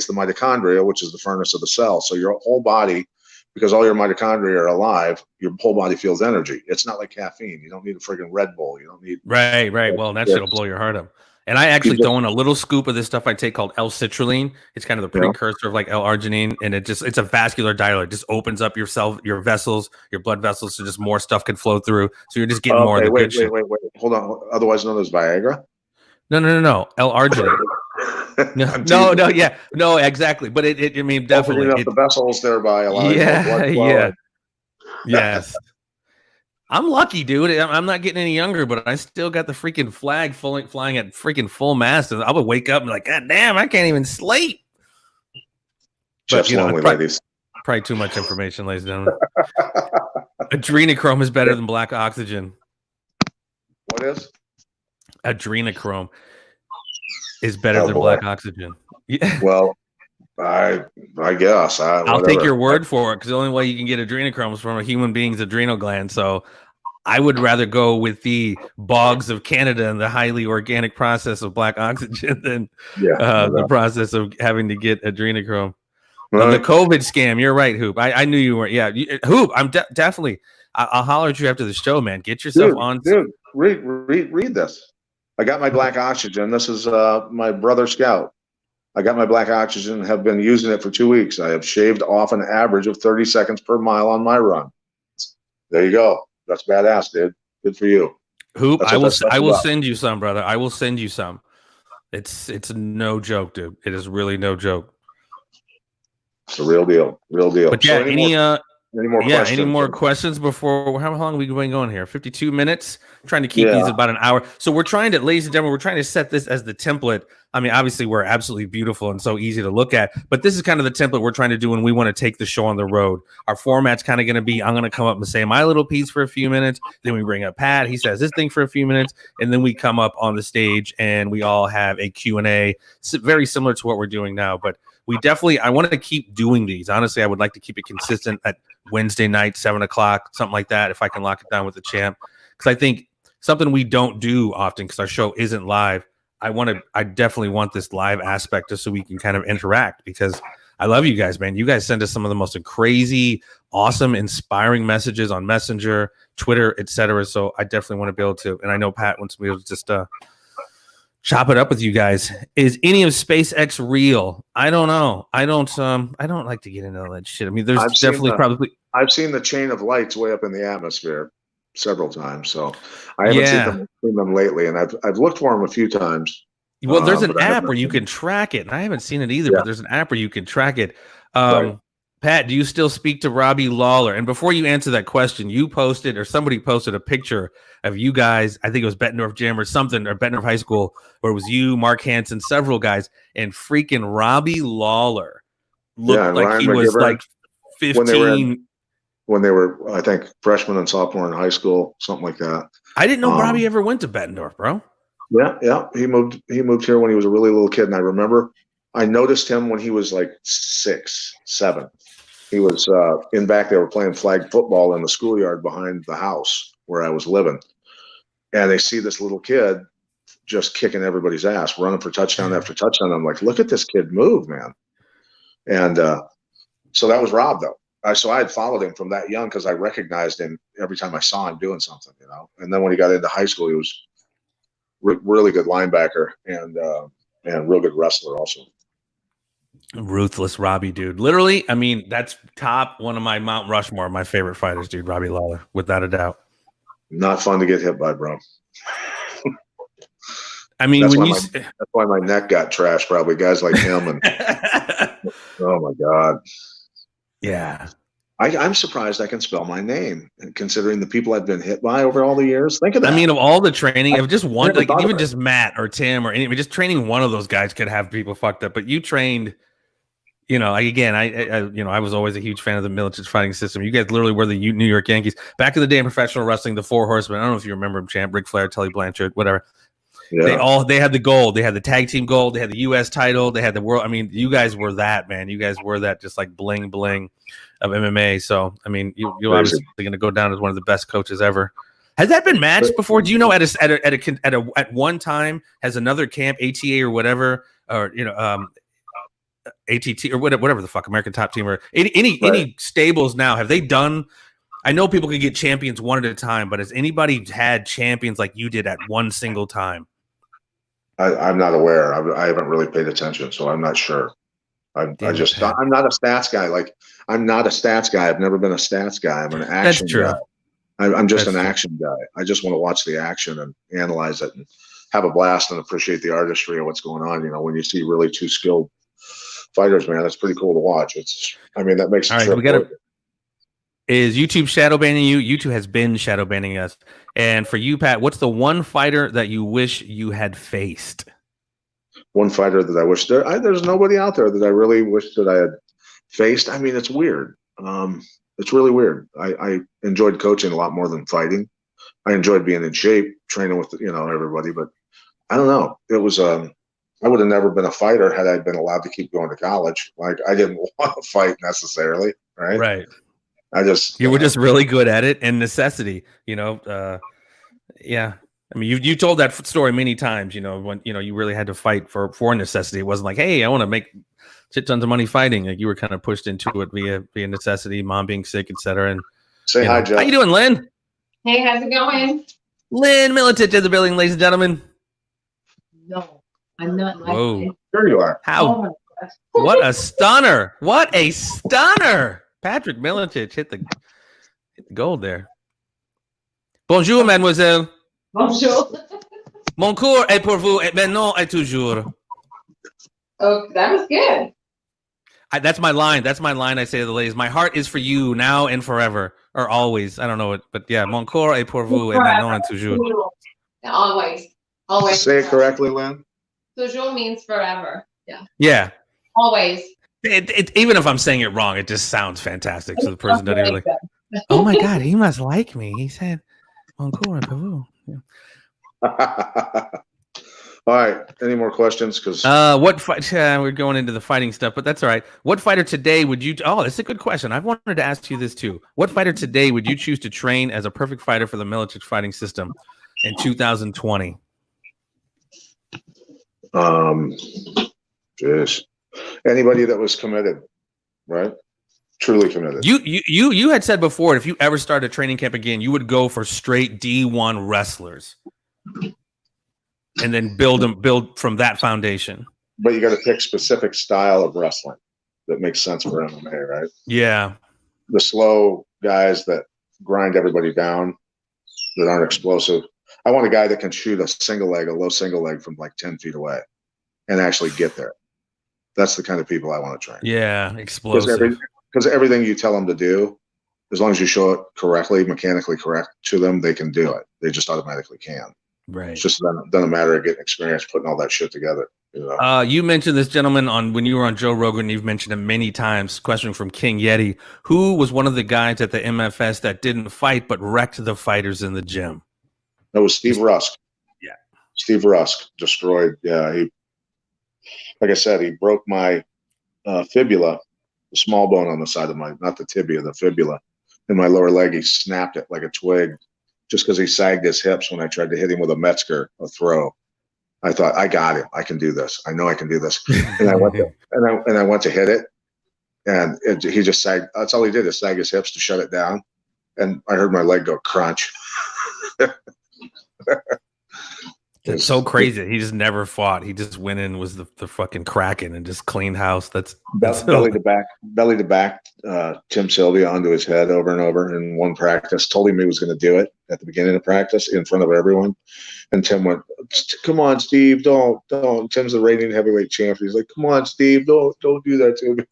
the mitochondria, which is the furnace of the cell. So your whole body, because all your mitochondria are alive, your whole body feels energy. It's not like caffeine. You don't need a freaking Red Bull. You don't need right. Well, that shit'll blow your heart up. And I actually throw in a little scoop of this stuff I take called L-citrulline. It's kind of the precursor of like L-arginine, and it's a vascular dilator. It just opens up your vessels, your blood vessels, so just more stuff can flow through. So you're just getting more of the good shit. Wait. Hold on. Otherwise known as Viagra? No. L-arginine. No, exactly. But I mean, definitely opening up the vessels thereby allowing more blood flow. Yes. I'm lucky, dude. I'm not getting any younger, but I still got the freaking flag flying at freaking full mast, and I would wake up and be like, God damn, I can't even sleep. Just lonely, ladies. Probably too much information, ladies and gentlemen. Adrenochrome is better than black oxygen. What is? Adrenochrome is better than black oxygen. Yeah. Well, I guess I'll take your word for it, because the only way you can get adrenochrome is from a human being's adrenal gland. So I would rather go with the bogs of Canada and the highly organic process of black oxygen than the process of having to get adrenochrome. The COVID scam. You're right, Hoop. I knew you were. Yeah, Hoop. I'm definitely. I'll holler at you after the show, man. Get yourself on. Dude, read this. I got my black oxygen. This is my brother Scout. I got my black oxygen and have been using it for 2 weeks. I have shaved off an average of 30 seconds per mile on my run. There you go. That's badass, dude. Good for you. Hoop, I will send you some, brother. I will send you some. It's no joke, dude. It is really no joke. It's a real deal. But yeah, so any more questions before? How long have we been going here? 52 minutes. I'm trying to keep these about an hour. So we're trying to, ladies and gentlemen, we're trying to set this as the template. I mean, obviously we're absolutely beautiful and so easy to look at, but this is kind of the template we're trying to do when we want to take the show on the road. Our format's kind of going to be, I'm going to come up and say my little piece for a few minutes. Then we bring up Pat. He says this thing for a few minutes. And then we come up on the stage and we all have a Q&A, very similar to what we're doing now. But I want to keep doing these. Honestly, I would like to keep it consistent at Wednesday night, 7:00, something like that, if I can lock it down with the champ. Because I think something we don't do often, because our show isn't live, I definitely want this live aspect just so we can kind of interact, because I love you guys, man. You guys send us some of the most crazy, awesome, inspiring messages on Messenger, Twitter, etc. So I definitely want to be able to, and I know Pat wants to be able to just chop it up with you guys. Is any of SpaceX real? I don't know. I don't like to get into all that shit. I mean, I've seen the chain of lights way up in the atmosphere several times, so I haven't seen them lately, and I've looked for them a few times. Well, there's an app where you can track it, and I haven't seen it either, but there's an app where you can track it. Pat, Pat, do you still speak to Robbie Lawler? And before you answer that question, you posted, or somebody posted, a picture of you guys. I think it was Bettendorf Gym or something, or Bettendorf High School, where it was you, Mark Hansen, several guys, and freaking Robbie Lawler looked like Ryan he was McGivern, like 15. When they were, I think, freshman and sophomore in high school, something like that. I didn't know Robbie ever went to Bettendorf, bro. Yeah. He moved here when he was a really little kid, and I remember I noticed him when he was like 6, 7. He was in back. They were playing flag football in the schoolyard behind the house where I was living, and they see this little kid just kicking everybody's ass, running for touchdown after touchdown. I'm like, look at this kid move, man. And so that was Rob, though. So I had followed him from that young because I recognized him every time I saw him doing something, you know. And then when he got into high school, he was really good linebacker and real good wrestler also. Ruthless Robbie, dude. Literally, I mean, that's top one of my Mount Rushmore, my favorite fighters, dude. Robbie Lawler, without a doubt. Not fun to get hit by, bro. I mean, that's why my neck got trashed. Probably guys like him and oh my god. Yeah. I'm surprised I can spell my name, considering the people I've been hit by over all the years. Think of that. I mean, of all the training, of just one, like even just Matt or Tim or any, just training one of those guys could have people fucked up. But you trained, you know, again, I was always a huge fan of the military fighting system. You guys literally were the New York Yankees back in the day in professional wrestling. The Four Horsemen. I don't know if you remember them, champ, Ric Flair, Tully Blanchard, whatever. Yeah. They had the gold. They had the tag team gold. They had the U.S. title. They had the world. I mean, you guys were that, man. You guys were that, just like bling bling of MMA. So, I mean, you're obviously going to go down as one of the best coaches ever. Has that been matched before? Do you know at one time has another camp, ATA or whatever, or ATT or whatever the fuck, American Top Team or any stables now, have they done? I know people can get champions one at a time, but has anybody had champions like you did at one single time? I'm not aware. I haven't really paid attention, so I'm not sure. I'm not a stats guy. Like, I'm not a stats guy. I've never been a stats guy. I'm an action guy. I'm just an action guy. I just want to watch the action and analyze it and have a blast and appreciate the artistry of what's going on. You know, when you see really two skilled fighters, man, that's pretty cool to watch. That makes it. All right, is YouTube shadow banning you? YouTube has been shadow banning us. And for you, Pat, what's the one fighter that you wish you had faced? One fighter that I wish there's nobody out there that I really wish that I had faced. I mean, it's weird. It's really weird. I enjoyed coaching a lot more than fighting. I enjoyed being in shape, training with everybody. But I don't know. It was I would have never been a fighter had I been allowed to keep going to college. Like, I didn't want to fight necessarily, right? Right. You were just really good at it and necessity, yeah. I mean, you told that story many times, when, you really had to fight for necessity. It wasn't like, hey, I want to make shit tons of money fighting. Like, you were kind of pushed into it via necessity, mom being sick, etc. And say hi, Jeff. How you doing, Lynn? Hey, how's it going? Lynn Militant in the building, ladies and gentlemen. No, I'm not like Whoa. There you are. How? What a stunner. What a stunner. Patrick Milicic hit the gold there. Bonjour, mademoiselle. Bonjour. Mon cours est pour vous, et maintenant et toujours. Oh, that was good. That's my line. That's my line I say to the ladies. My heart is for you now and forever, or always. I don't know it, but yeah. Mon cours est pour vous, et maintenant et toujours. Always. Always. Say it correctly, Lynn. Toujours means forever. Yeah. Yeah. Always. Even if I'm saying it wrong, it just sounds fantastic. So the person doesn't even oh my God, he must like me. He said, encore pour vous. All right. Any more questions? Because what fight? We're going into the fighting stuff, but that's all right. What fighter today would you? Oh, that's a good question. I've wanted to ask you this too. What fighter today would you choose to train as a perfect fighter for the military fighting system in 2020? Jeez. Anybody that was committed, right? Truly committed. You had said before, if you ever started a training camp again, you would go for straight D1 wrestlers, and then build from that foundation. But you got to pick specific style of wrestling that makes sense for MMA, right? Yeah. The slow guys that grind everybody down, that aren't explosive. I want a guy that can shoot a low single leg from like 10 feet away and actually get there. That's the kind of people I want to train. Yeah, explosive. because everything you tell them to do, as long as you show it correctly, mechanically correct to them, they can do it. They just automatically can. Right. It's just doesn't matter getting experience putting all that shit together. You mentioned this gentleman when you were on Joe Rogan. You've mentioned him many times. Question from King Yeti: who was one of the guys at the MFS that didn't fight but wrecked the fighters in the gym? That was Steve Rusk. Yeah, Steve Rusk destroyed. Yeah, he, like I said, he broke my fibula, the small bone on the side of not the tibia, the fibula, in my lower leg. He snapped it like a twig, just because he sagged his hips when I tried to hit him with a Metzger, a throw. I thought, I got him. I can do this. I know I can do this. And I went to hit it, and he just sagged. That's all he did, is sag his hips to shut it down. And I heard my leg go crunch. It's so crazy. He just never fought. He just went in, was the fucking Kraken, and just cleaned house. That's belly to back. Tim Sylvia onto his head over and over in one practice. Told him he was going to do it at the beginning of practice in front of everyone, and Tim went, "Come on, Steve, don't." Tim's the reigning heavyweight champion. He's like, "Come on, Steve, don't do that to me."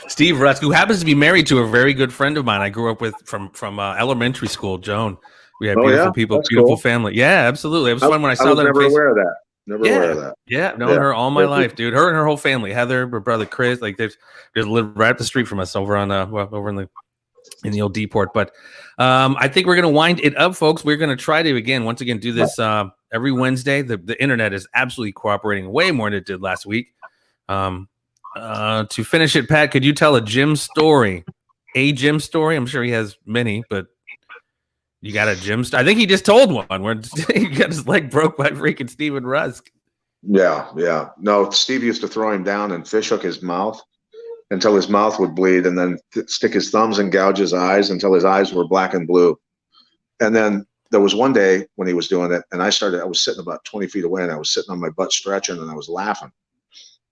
Steve Rusk, who happens to be married to a very good friend of mine I grew up with from elementary school, Joan. We had beautiful people, that's beautiful cool. family. Yeah, absolutely. It was fun when I saw that. Never aware of that. Aware of that. Yeah, known her all my life, dude. Her and her whole family, Heather, her brother Chris, like they live right up the street from us over on over in the old Deport. But I think we're gonna wind it up, folks. We're gonna try to once again do this every Wednesday. The internet is absolutely cooperating way more than it did last week. To finish it, Pat, could you tell a gym story? A gym story? I'm sure he has many, but you got a gym story? I think he just told one where he got his leg broke by freaking Steven Rusk. Yeah. No, Steve used to throw him down and fish hook his mouth until his mouth would bleed, and then stick his thumbs and gouge his eyes until his eyes were black and blue. And then there was one day when he was doing it, and I was sitting about 20 feet away, and I was sitting on my butt stretching, and I was laughing.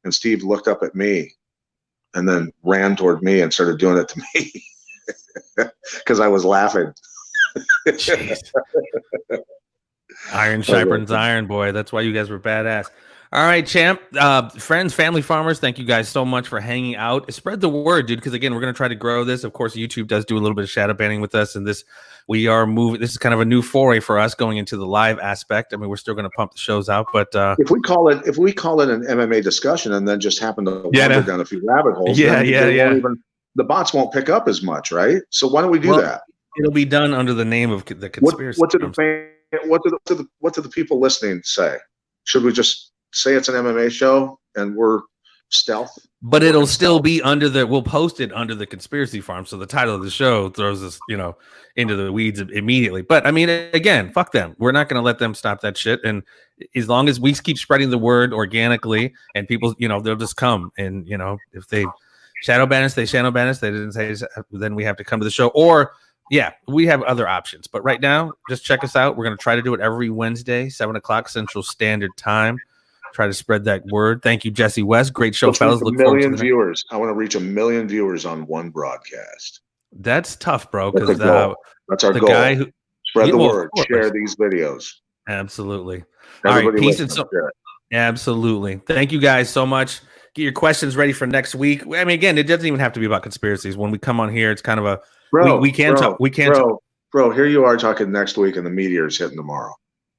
And Steve looked up at me and then ran toward me and started doing it to me because I was laughing. Iron sharpens iron, boy. That's why you guys were badass. All right, champ. Friends, family, farmers, thank you guys so much for hanging out. Spread the word, dude, because again, we're going to try to grow this. Of course, YouTube does do a little bit of shadow banning with us, and we are moving. This is kind of a new foray for us going into the live aspect. I mean, we're still going to pump the shows out, but if we call it an MMA discussion and then just happen to wander down a few rabbit holes, the bots won't pick up as much, right? So why don't we do that? It'll be done under the name of the conspiracy. What do the people listening say? Should we just say it's an MMA show and we're stealth? But it'll still be we'll post it under the Conspiracy Farm. So the title of the show throws us, into the weeds immediately. But I mean, again, fuck them. We're not going to let them stop that shit. And as long as we keep spreading the word organically, and people, they'll just come. And if they shadow ban us, they shadow ban us. They didn't say, then we have to come to the show. Or we have other options. But right now, just check us out. We're going to try to do it every Wednesday, 7:00 Central Standard Time. Try to spread that word. Thank you, Jesse West. Great show, fellas. Look, 1 million viewers. I want to reach 1 million viewers on one broadcast. That's tough, bro. Because that's our goal. Guy who spread the word. Share these videos. Absolutely. Everybody all right, peace and so. Absolutely. Thank you guys so much. Get your questions ready for next week. I mean, again, it doesn't even have to be about conspiracies. When we come on here, it's kind of a we can't talk. We can't. Bro, here you are talking next week, and the meteor's hitting tomorrow.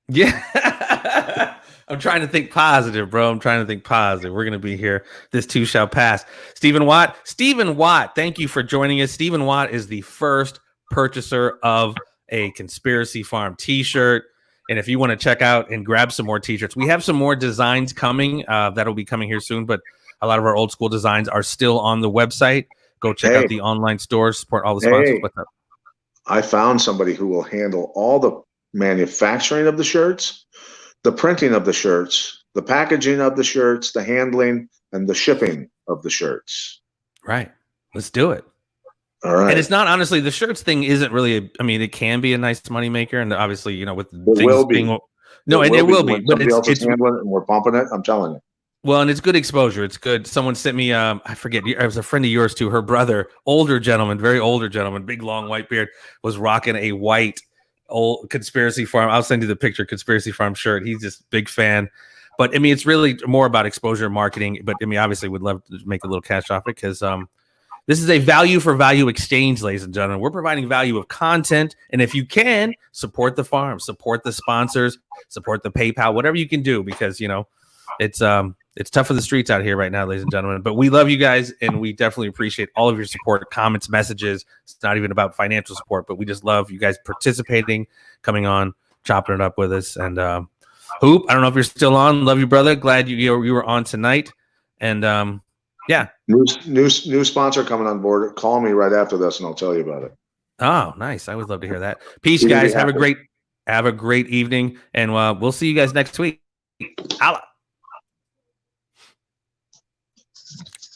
Yeah. I'm trying to think positive, bro. I'm trying to think positive. We're going to be here. This too shall pass. Stephen Watt, thank you for joining us. Stephen Watt is the first purchaser of a Conspiracy Farm t-shirt. And if you want to check out and grab some more t-shirts, we have some more designs coming that'll be coming here soon. But a lot of our old school designs are still on the website. Go check out the online store, support all the sponsors. What's up? I found somebody who will handle all the manufacturing of the shirts, the printing of the shirts, the packaging of the shirts, the handling, and the shipping of the shirts. Right. Let's do it. All right. And it's not, honestly, the shirts thing isn't really, it can be a nice moneymaker. And obviously, with it will be. It will be. But it's handling it and we're pumping it. I'm telling you. Well, and it's good exposure. It's good. Someone sent me, I forget, it was a friend of yours too. Her brother, very older gentleman, big long white beard, was rocking a white old Conspiracy Farm. I'll send you the picture, Conspiracy Farm shirt. He's just big fan. But I mean, it's really more about exposure marketing. But I mean, obviously, we'd love to make a little cash off it because this is a value for value exchange, ladies and gentlemen. We're providing value of content, and if you can, support the farm, support the sponsors, support the PayPal, whatever you can do, because it's tough for the streets out here right now, ladies and gentlemen. But we love you guys, and we definitely appreciate all of your support, comments, messages. It's not even about financial support, but we just love you guys participating, coming on, chopping it up with us. And Hoop, I don't know if you're still on. Love you, brother. Glad you were on tonight. And yeah, new sponsor coming on board. Call me right after this, and I'll tell you about it. Oh, nice. I would love to hear that. Peace, guys. Have a great evening, and we'll see you guys next week. Holla.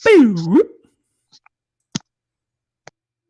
Boo.